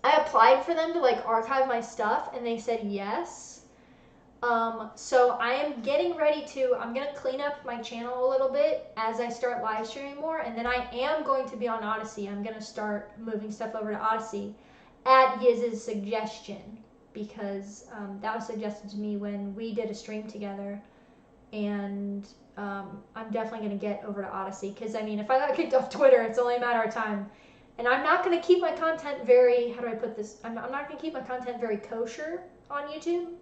A: I applied for them to like archive my stuff and they said yes. So I am getting ready I'm going to clean up my channel a little bit as I start live streaming more, and then I am going to be on Odyssey. I'm going to start moving stuff over to Odyssey at Yiz's suggestion, because that was suggested to me when we did a stream together, and I'm definitely going to get over to Odyssey, because I mean, if I got kicked off Twitter, it's only a matter of time. And I'm not going to keep my content very, how do I put this? I'm not going to keep my content very kosher on YouTube.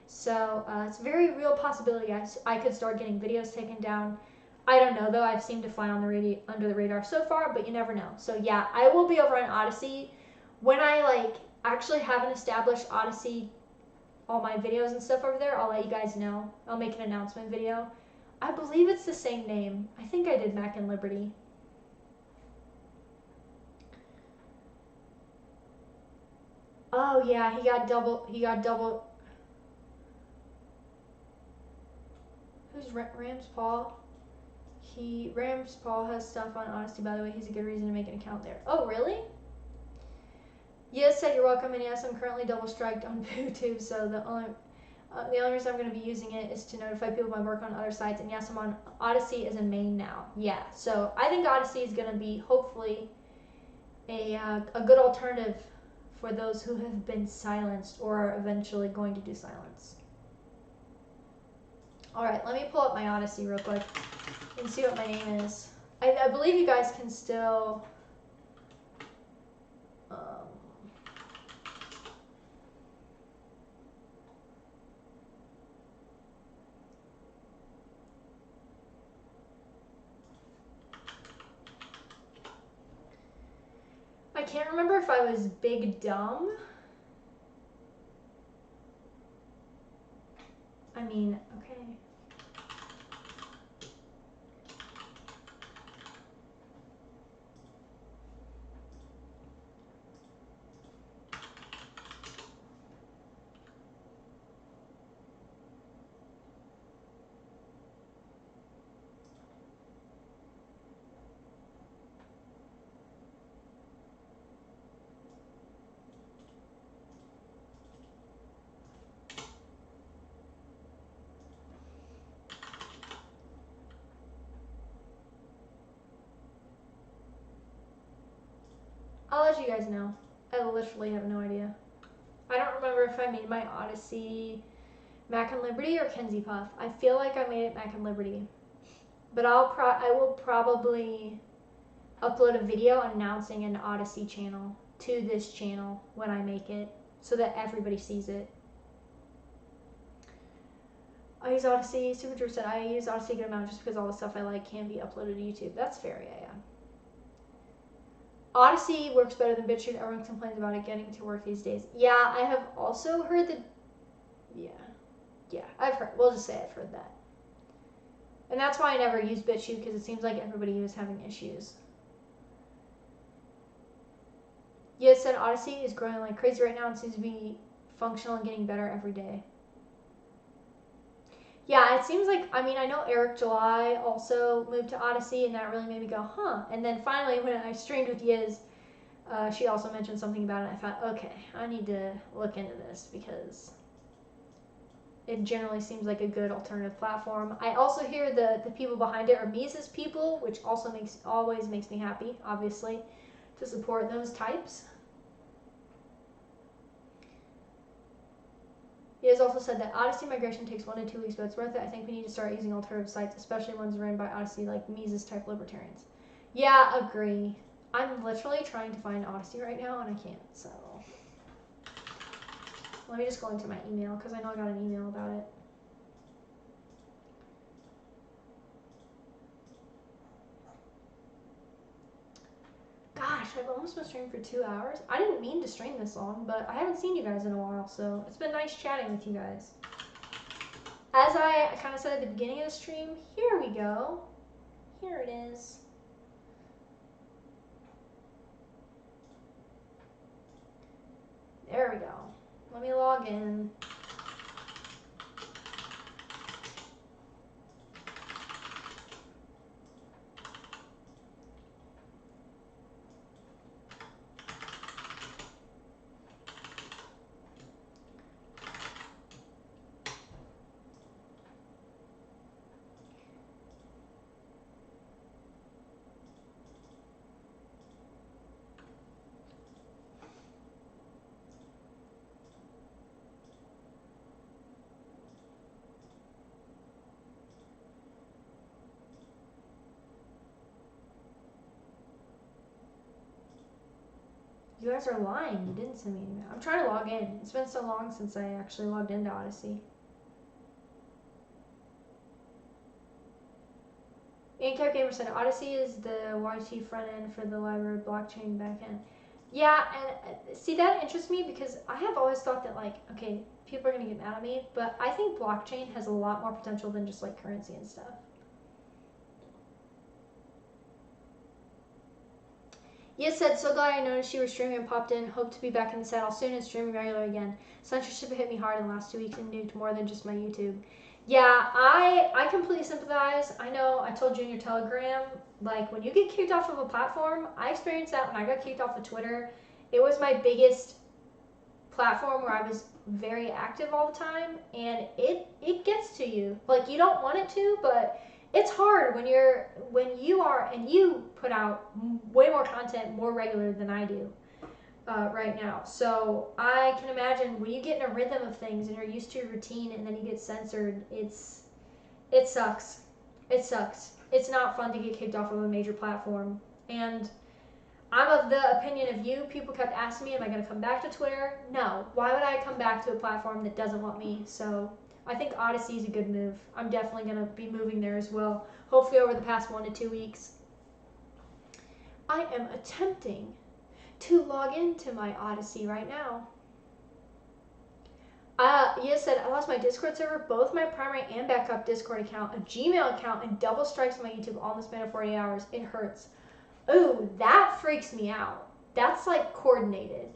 A: So it's a very real possibility I could start getting videos taken down. I don't know though. I've seemed to fly on under the radar so far, but you never know. So yeah, I will be over on Odyssey when I like actually have an established Odyssey, all my videos and stuff over there. I'll let you guys know. I'll make an announcement video. I believe it's the same name. I think I did Mac and Liberty. Oh yeah, he got double. Who's Rams Paul? Rams Paul has stuff on Honesty, by the way. He's a good reason to make an account there. Oh, really? Yes, said you're welcome, and yes, I'm currently double striked on YouTube, so the only reason I'm going to be using it is to notify people of my work on other sites, and yes, I'm on Odyssey as a main now. Yeah, so I think Odyssey is going to be, hopefully, a good alternative for those who have been silenced or are eventually going to do silence. All right, let me pull up my Odyssey real quick and see what my name is. I believe you guys can still. I can't remember if I was Big Dumb. I mean, okay. I'll let you guys know. I literally have no idea. I don't remember if I made my Odyssey Mac and Liberty or Kenzie Puff. I feel like I made it Mac and Liberty. But I will probably upload a video announcing an Odyssey channel to this channel when I make it so that everybody sees it. I use Odyssey. Super Drew said I use Odyssey a good amount just because all the stuff I like can be uploaded to YouTube. That's fair, yeah. Odyssey works better than BitChute. Everyone complains about it getting to work these days. Yeah, I have also heard that. Yeah, I've heard. We'll just say I've heard that. And that's why I never use BitChute, because it seems like everybody was having issues. You said Odyssey is growing like crazy right now and seems to be functional and getting better every day. Yeah, it seems like, I mean, I know Eric July also moved to Odyssey, and that really made me go, huh. And then finally, when I streamed with Yiz, she also mentioned something about it. I thought, okay, I need to look into this because it generally seems like a good alternative platform. I also hear the people behind it are Mises people, which also always makes me happy, obviously, to support those types. He has also said that Odyssey migration takes 1 to 2 weeks, but it's worth it. I think we need to start using alternative sites, especially ones run by Odyssey, like Mises type libertarians. Yeah, agree. I'm literally trying to find Odyssey right now, and I can't, so. Let me just go into my email, because I know I got an email about it. Gosh, I've almost been streaming for 2 hours. I didn't mean to stream this long, but I haven't seen you guys in a while, so it's been nice chatting with you guys. As I kind of said at the beginning of the stream, here we go. Here it is. There we go. Let me log in. You guys are lying. You didn't send me an email. I'm trying to log in. It's been so long since I actually logged into Odyssey. AnCap Gamer said Odyssey is the YT front end for the library blockchain backend. Yeah, and see, that interests me because I have always thought that, like, okay, people are going to get mad at me, but I think blockchain has a lot more potential than just, like, currency and stuff. Yes, said, so glad I noticed you were streaming and popped in. Hope to be back in the saddle soon and streaming regular again. Censorship hit me hard in the last 2 weeks and nuked more than just my YouTube. Yeah, I completely sympathize. I know I told you in your Telegram, like, when you get kicked off of a platform, I experienced that when I got kicked off of Twitter. It was my biggest platform where I was very active all the time, and it gets to you. Like, you don't want it to, but it's hard when you are, and you put out way more content more regular than I do right now. So I can imagine when you get in a rhythm of things and you're used to your routine and then you get censored, it sucks. It sucks. It's not fun to get kicked off of a major platform. And I'm of the opinion of you. People kept asking me, am I going to come back to Twitter? No. Why would I come back to a platform that doesn't want me? So I think Odyssey is a good move. I'm definitely going to be moving there as well, hopefully over the past 1 to 2 weeks. I am attempting to log into my Odyssey right now. You said, I lost my Discord server, both my primary and backup Discord account, a Gmail account, and double strikes on my YouTube all in the span of 48 hours. It hurts. Ooh, that freaks me out. That's like coordinated.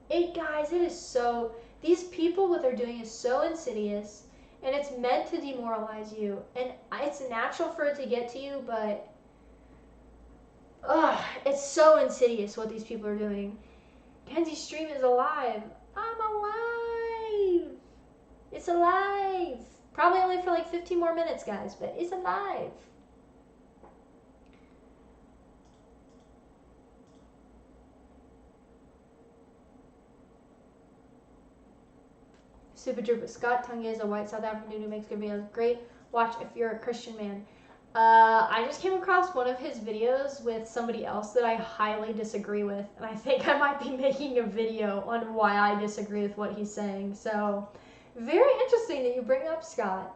A: Guys, it is so, these people, what they're doing is so insidious, and it's meant to demoralize you, and it's natural for it to get to you, but it's so insidious what these people are doing. Kenzie's stream is alive. I'm alive. It's alive. Probably only for like 15 more minutes, guys, but it's alive. Super Duper Scott Tongue is a white South African dude who makes good videos. Great watch if you're a Christian man. I just came across one of his videos with somebody else that I highly disagree with, and I think I might be making a video on why I disagree with what he's saying. So, very interesting that you bring up Scott.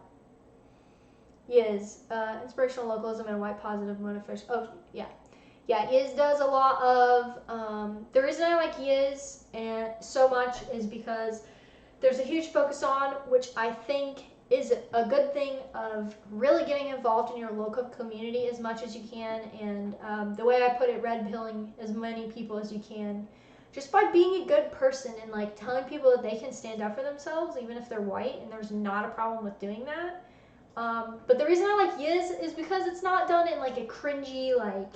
A: Yiz, inspirational localism and white positive motivation. Oh, yeah. Yeah, Yiz does a lot of, the reason I like Yiz and so much is because there's a huge focus on, which I think is a good thing, of really getting involved in your local community as much as you can, and the way I put it, red pilling as many people as you can, just by being a good person and like telling people that they can stand up for themselves even if they're white, and there's not a problem with doing that. But the reason I like Yiz is because it's not done in like a cringy, like,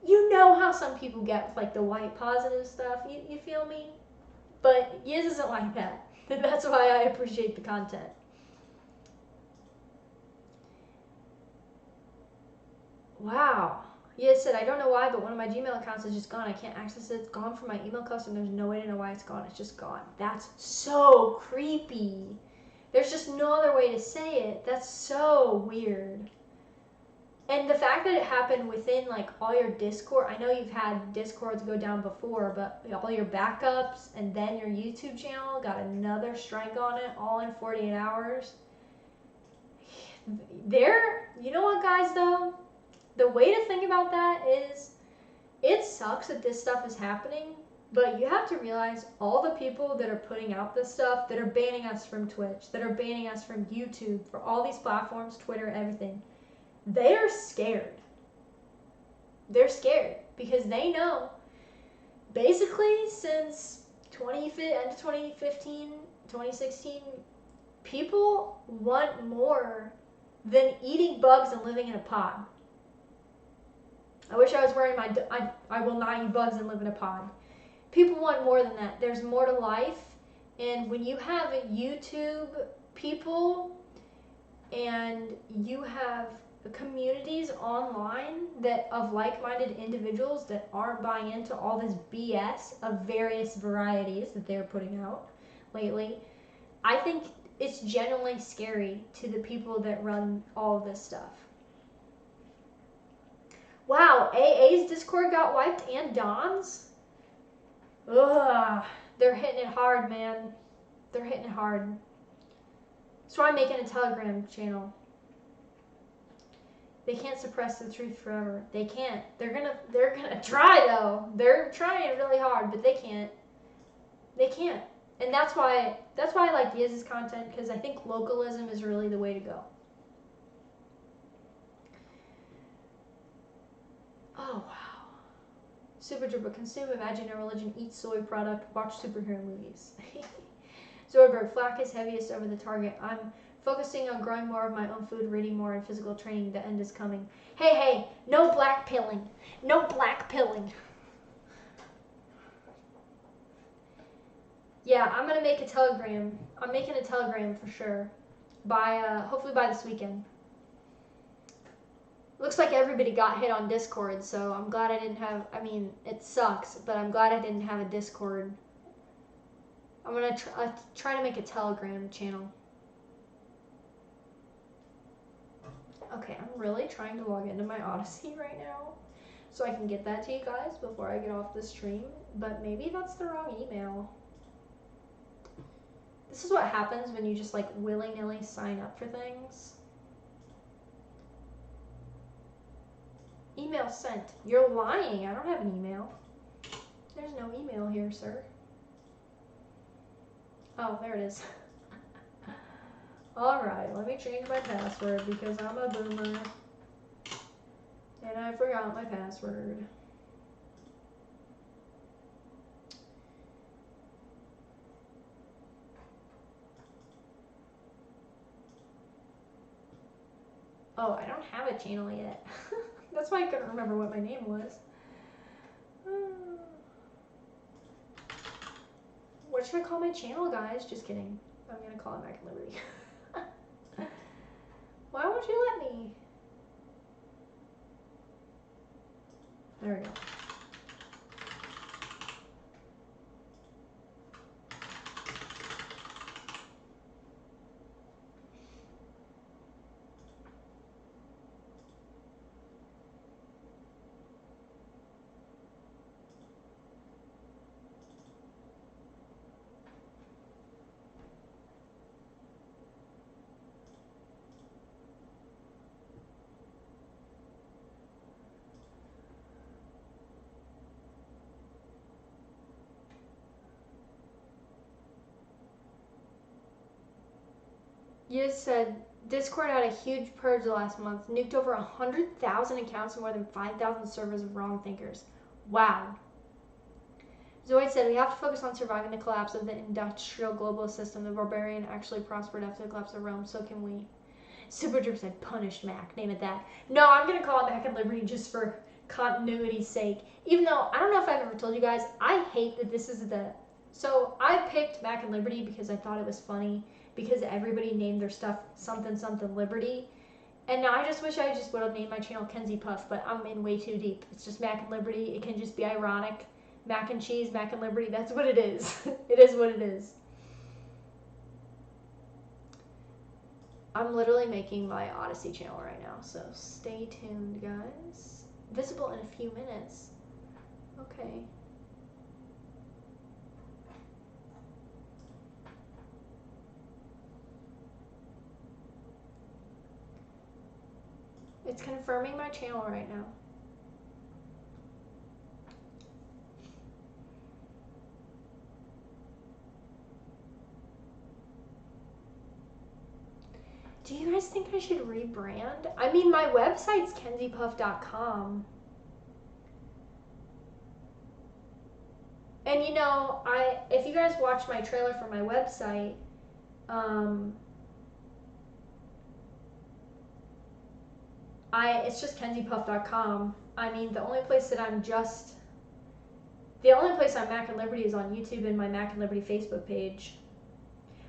A: you know how some people get with like the white positive stuff, you feel me? But Yiz isn't like that. That's why I appreciate the content. Wow. Yiz said, I don't know why, but one of my Gmail accounts is just gone. I can't access it. It's gone from my email custom. There's no way to know why it's gone. It's just gone. That's so creepy. There's just no other way to say it. That's so weird. And the fact that it happened within like all your Discord, I know you've had Discords go down before, but all your backups and then your YouTube channel got another strike on it all in 48 hours. You know what, guys, though? The way to think about that is, it sucks that this stuff is happening, but you have to realize all the people that are putting out this stuff, that are banning us from Twitch, that are banning us from YouTube, for all these platforms, Twitter, everything, they are scared. They're scared because they know, basically since end of 2015, 2016, people want more than eating bugs and living in a pod. I wish I was wearing my, I will not eat bugs and live in a pod. People want more than that. There's more to life. And when you have YouTube people and you have communities online that of like-minded individuals that aren't buying into all this BS of various varieties that they're putting out lately, I think it's genuinely scary to the people that run all of this stuff. Wow, AA's Discord got wiped and Don's? Ugh, they're hitting it hard, man. They're hitting it hard. That's why I'm making a Telegram channel. They can't suppress the truth forever. They can't. They're gonna try though. They're trying really hard, but they can't. They can't. And that's why I like Yiz's content, because I think localism is really the way to go. Oh wow. Super Dribble, consume imaginary religion, eat soy product, watch superhero movies. Zoidberg, flak is heaviest over the target. I'm focusing on growing more of my own food, reading more, and physical training. The end is coming. Hey, no black pilling. No black pilling. Yeah, I'm gonna make a Telegram. I'm making a Telegram for sure. Hopefully by this weekend. Looks like everybody got hit on Discord, so I'm glad I didn't have, I mean, it sucks, but I'm glad I didn't have a Discord. I'm gonna try to make a Telegram channel. Okay, I'm really trying to log into my Odyssey right now so I can get that to you guys before I get off the stream, but maybe that's the wrong email. This is what happens when you just like willy-nilly sign up for things. Email sent. You're lying. I don't have an email. There's no email here, sir. Oh, there it is. Alright, let me change my password because I'm a boomer. And I forgot my password. Oh, I don't have a channel yet. That's why I couldn't remember what my name was. What should I call my channel, guys? Just kidding. I'm gonna call it Mac and Liberty. Why won't you let me? There we go. You just said Discord had a huge purge last month, nuked over 100,000 accounts and more than 5,000 servers of wrong thinkers. Wow. Zoid said, we have to focus on surviving the collapse of the industrial globalist system. The barbarian actually prospered after the collapse of Rome, so can we. Super Drip said, punished Mac, name it that. No, I'm going to call it Mac and Liberty just for continuity's sake. Even though, I don't know if I've ever told you guys, I hate that this is the... So, I picked Mac and Liberty because I thought it was funny, because everybody named their stuff something something Liberty. And now I just wish I just would have named my channel Kenzie Puff, but I'm in way too deep. It's just Mac and Liberty. It can just be ironic. Mac and cheese, Mac and Liberty, that's what it is. It is what it is. I'm literally making my Odyssey channel right now, so stay tuned, guys. Visible in a few minutes. Okay. It's confirming my channel right now. Do you guys think I should rebrand? I mean, my website's kenziepuff.com. And you know, if you guys watched my trailer for my website, it's just kenziepuff.com. I mean, the only place I'm Mac and Liberty is on YouTube and my Mac and Liberty Facebook page.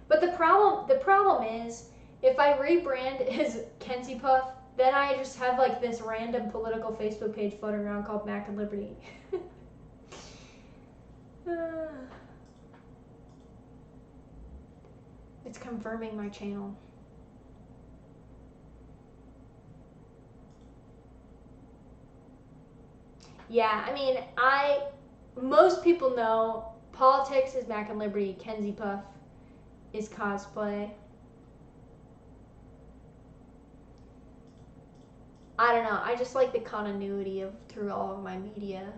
A: But the problem is, if I rebrand as Kenzie Puff, then I just have like this random political Facebook page floating around called Mac and Liberty. It's confirming my channel. Yeah, I mean, most people know politics is Mac and Liberty, Kenzie Puff is cosplay. I don't know, I just like the continuity through all of my media.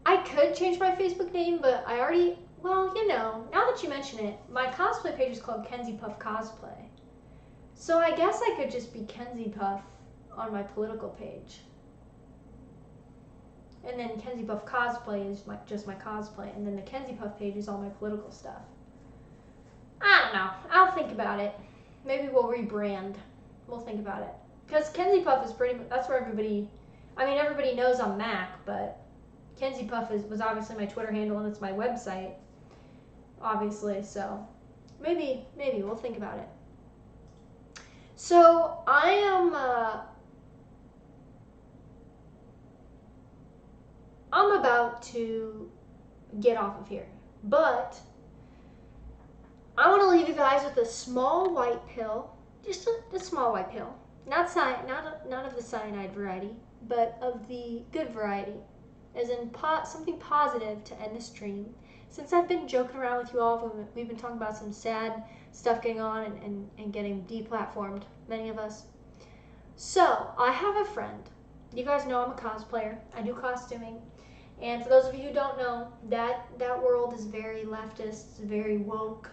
A: I could change my Facebook name, but I already, well, you know, now that you mention it, my cosplay page is called Kenzie Puff Cosplay. So I guess I could just be Kenzie Puff on my political page. And then Kenzie Puff Cosplay is just my cosplay. And then the Kenzie Puff page is all my political stuff. I don't know. I'll think about it. Maybe we'll rebrand. We'll think about it. Because Kenzie Puff is that's where everybody knows I'm Mac, but Kenzie Puff was obviously my Twitter handle and it's my website, obviously, so maybe we'll think about it. So I'm about to get off of here, but I want to leave you guys with a small white pill, just a small white pill, not of the cyanide variety, but of the good variety, as in something positive to end the stream. Since I've been joking around with you all, we've been talking about some sad stuff going on and getting deplatformed, many of us. So I have a friend. You guys know I'm a cosplayer. I do costuming. And for those of you who don't know, that world is very leftist, very woke,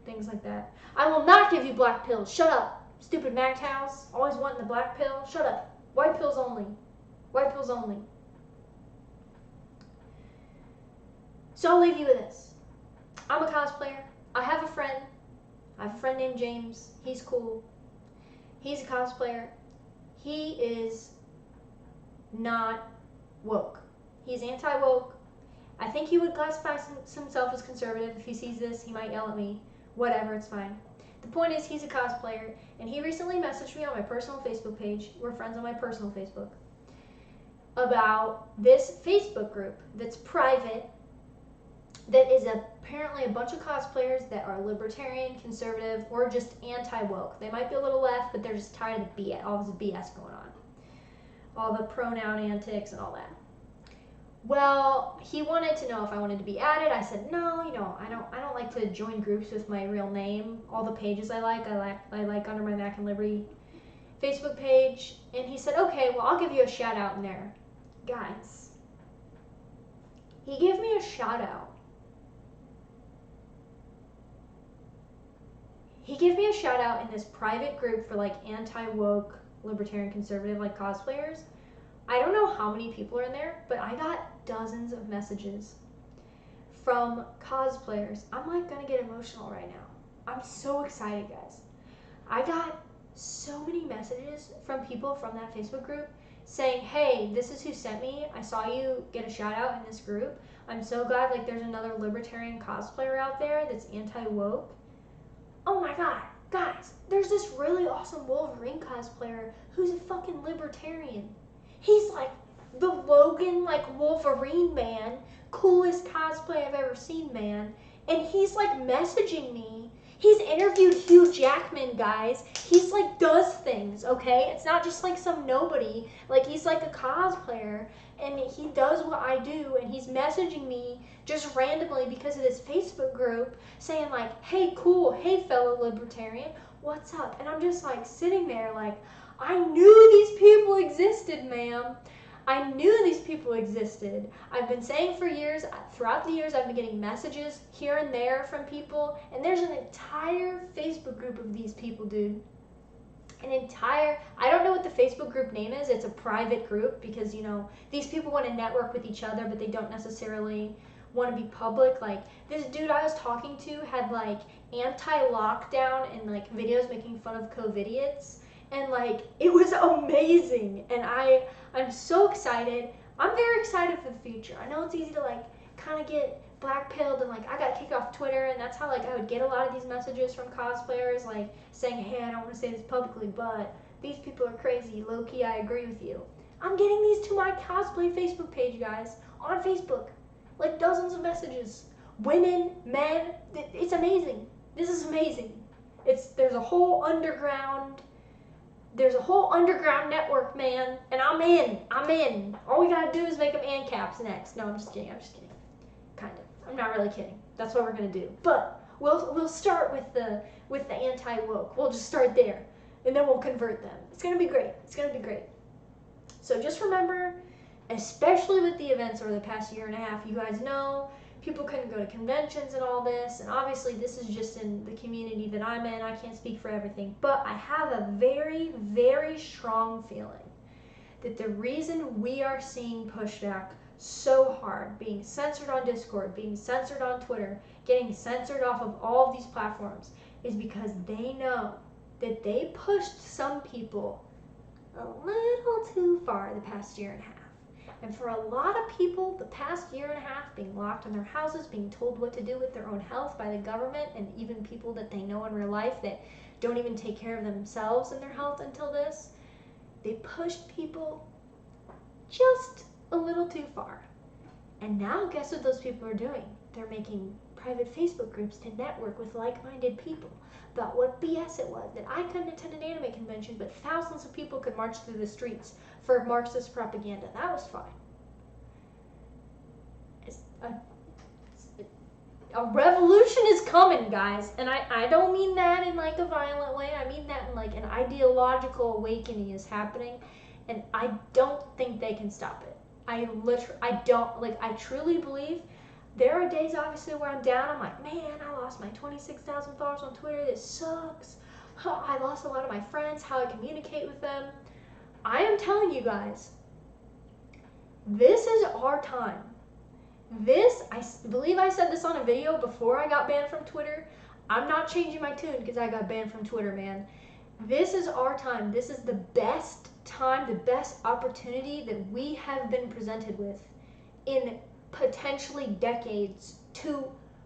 A: things like that. I will not give you black pills. Shut up. Stupid Mac House. Always wanting the black pill. Shut up. White pills only. White pills only. So I'll leave you with this. I'm a cosplayer. I have a friend. I have a friend named James. He's cool. He's a cosplayer. He is not woke. He's anti-woke. I think he would classify himself as conservative. If he sees this, he might yell at me. Whatever, it's fine. The point is, he's a cosplayer, and he recently messaged me on my personal Facebook page. We're friends on my personal Facebook. About this Facebook group that's private, that is apparently a bunch of cosplayers that are libertarian, conservative, or just anti-woke. They might be a little left, but they're just tired of the BS, all this BS going on. All the pronoun antics and all that. Well, he wanted to know if I wanted to be added. I said, no, I don't like to join groups with my real name. All the pages I like under my Mac and Liberty Facebook page. And he said, okay, well, I'll give you a shout out in there. Guys, he gave me a shout out. He gave me a shout out in this private group for like anti-woke, libertarian, conservative, like cosplayers. I don't know how many people are in there, but I got dozens of messages from cosplayers. I'm like gonna get emotional right now. I'm so excited, guys. I got so many messages from people from that Facebook group saying, hey, this is who sent me. I saw you get a shout out in this group. I'm so glad like there's another libertarian cosplayer out there that's anti-woke. Oh my god, guys, there's this really awesome Wolverine cosplayer who's a fucking libertarian. He's like the Logan, like Wolverine man, coolest cosplay I've ever seen, man. And he's like messaging me. He's interviewed Hugh Jackman, guys. He's like does things, okay? It's not just like some nobody. Like he's like a cosplayer and he does what I do, and he's messaging me just randomly because of this Facebook group saying like, hey, cool, hey, fellow libertarian, what's up? And I'm just like sitting there like, I knew these people existed, ma'am. I knew these people existed. I've been saying for years, throughout the years, I've been getting messages here and there from people, and there's an entire Facebook group of these people, dude. I don't know what the Facebook group name is. It's a private group because, these people want to network with each other, but they don't necessarily want to be public. Like, this dude I was talking to had, like, anti-lockdown and, like, videos making fun of COVIDiots. And like, it was amazing. And I'm so excited. I'm very excited for the future. I know it's easy to like kind of get black-pilled and like I got kicked off Twitter, and that's how like I would get a lot of these messages from cosplayers like saying, hey, I don't want to say this publicly, but these people are crazy. Low-key, I agree with you. I'm getting these to my cosplay Facebook page, guys, on Facebook. Like dozens of messages. Women, men, it's amazing. This is amazing. There's a whole underground network, man, and I'm in. All we gotta do is make them ANCAPs next. No, I'm just kidding. Kind of. I'm not really kidding. That's what we're gonna do. But we'll start with the anti-woke. We'll just start there, and then we'll convert them. It's gonna be great. So just remember, especially with the events over the past year and a half, you guys know people couldn't go to conventions and all this, and obviously this is just in the community that I'm in. I can't speak for everything, but I have a very, very strong feeling that the reason we are seeing pushback so hard, being censored on Discord, being censored on Twitter, getting censored off of all of these platforms, is because they know that they pushed some people a little too far the past year and a half. And for a lot of people, the past year and a half being locked in their houses, being told what to do with their own health by the government, and even people that they know in real life that don't even take care of themselves and their health until this, they pushed people just a little too far. And now guess what those people are doing? They're making private Facebook groups to network with like-minded people about what BS it was, that I couldn't attend an anime convention, but thousands of people could march through the streets for Marxist propaganda. That was fine. A revolution is coming, guys. And I don't mean that in like a violent way. I mean that in like an ideological awakening is happening. And I don't think they can stop it. I truly believe there are days, obviously, where I'm down. I'm like, man, I lost my 26,000 followers on Twitter. This sucks. I lost a lot of my friends, how I communicate with them. I am telling you guys, this is our time. I believe I said this on a video before I got banned from Twitter. I'm not changing my tune because I got banned from Twitter, man. This is our time. This is the best time, the best opportunity that we have been presented with in potentially decades to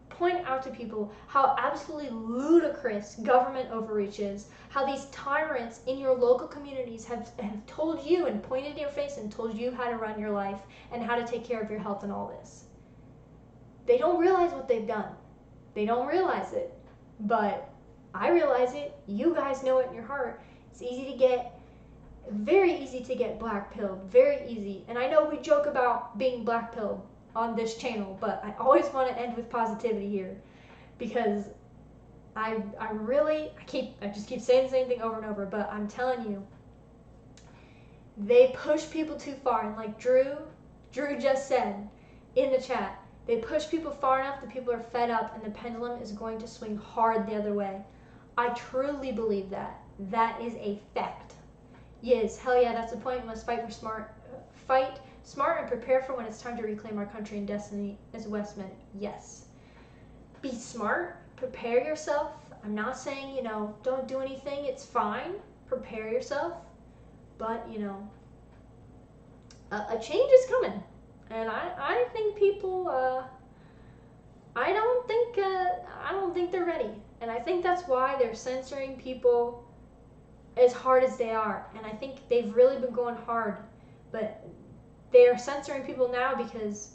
A: point out to people how absolutely ludicrous government overreach is, how these tyrants in your local communities have told you and pointed in your face and told you how to run your life and how to take care of your health and all this. They don't realize what they've done. They don't realize it, but I realize it. You guys know it in your heart. It's very easy to get black-pilled, very easy. And I know we joke about being black-pilled on this channel, but I always want to end with positivity here because I just keep saying the same thing over and over, but I'm telling you, they push people too far. And like Drew just said in the chat, they push people far enough that people are fed up and the pendulum is going to swing hard the other way. I truly believe that. That is a fact. Yes, hell yeah, that's the point. We must fight smart and prepare for when it's time to reclaim our country and destiny as Westmen. Yes. Be smart. Prepare yourself. I'm not saying, don't do anything. It's fine. Prepare yourself. But, a change is coming. And I think people, I don't think they're ready. And I think that's why they're censoring people as hard as they are. And I think they've really been going hard. But they are censoring people now because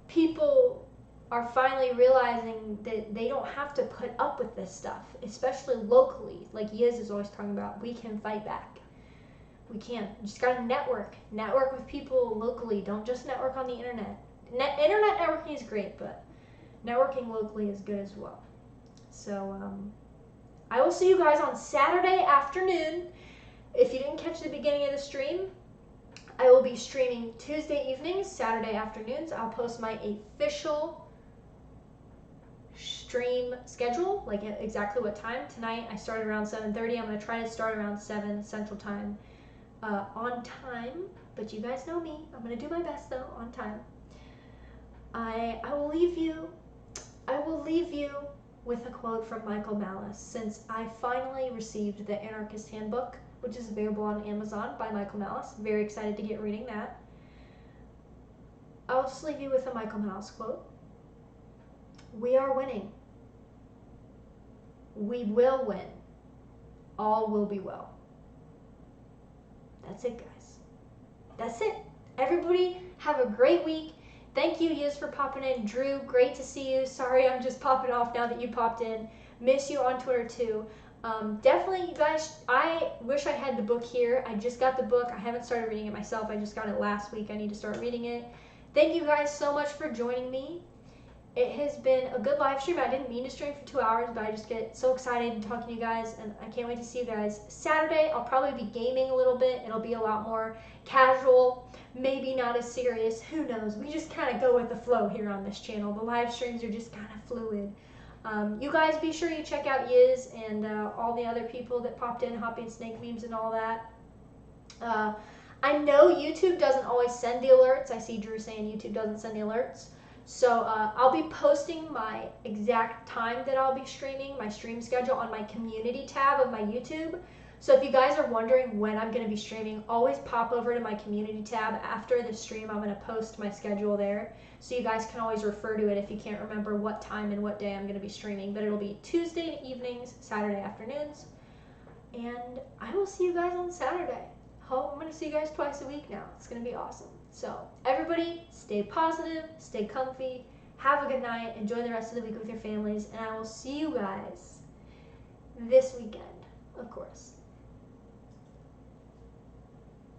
A: people are finally realizing that they don't have to put up with this stuff, especially locally. Like Yiz is always talking about, we can fight back. We can. You just gotta network. Network with people locally. Don't just network on the internet. Internet networking is great, but networking locally is good as well. So, I will see you guys on Saturday afternoon. If you didn't catch the beginning of the stream, I will be streaming Tuesday evenings, Saturday afternoons. I'll post my official stream schedule, like exactly what time. Tonight I started around 7:30. I'm going to try to start around 7 Central Time on time. But you guys know me. I'm going to do my best though, on time. I will leave you with a quote from Michael Malice, since I finally received the Anarchist Handbook, which is available on Amazon by Michael Malice. Very excited to get reading that. I'll just leave you with a Michael Malice quote. We are winning. We will win. All will be well. That's it, guys. That's it. Everybody have a great week. Thank you, Yiz, for popping in. Drew, great to see you. Sorry I'm just popping off now that you popped in. Miss you on Twitter, too. Definitely, you guys, I wish I had the book here. I just got the book. I haven't started reading it myself. I just got it last week. I need to start reading it. Thank you guys so much for joining me. It has been a good live stream. I didn't mean to stream for 2 hours, but I just get so excited talking to you guys, and I can't wait to see you guys. Saturday, I'll probably be gaming a little bit. It'll be a lot more casual, maybe not as serious. Who knows? We just kind of go with the flow here on this channel. The live streams are just kind of fluid. You guys be sure you check out Yiz and all the other people that popped in, Hoppy and Snake memes and all that. I know YouTube doesn't always send the alerts. I see Drew saying YouTube doesn't send the alerts. So I'll be posting my exact time that I'll be streaming, my stream schedule on my community tab of my YouTube. So if you guys are wondering when I'm going to be streaming, always pop over to my community tab. After the stream, I'm going to post my schedule there. So you guys can always refer to it if you can't remember what time and what day I'm going to be streaming. But it'll be Tuesday evenings, Saturday afternoons. And I will see you guys on Saturday. I'm going to see you guys twice a week now. It's going to be awesome. So everybody, stay positive, stay comfy, have a good night, enjoy the rest of the week with your families, and I will see you guys this weekend, of course.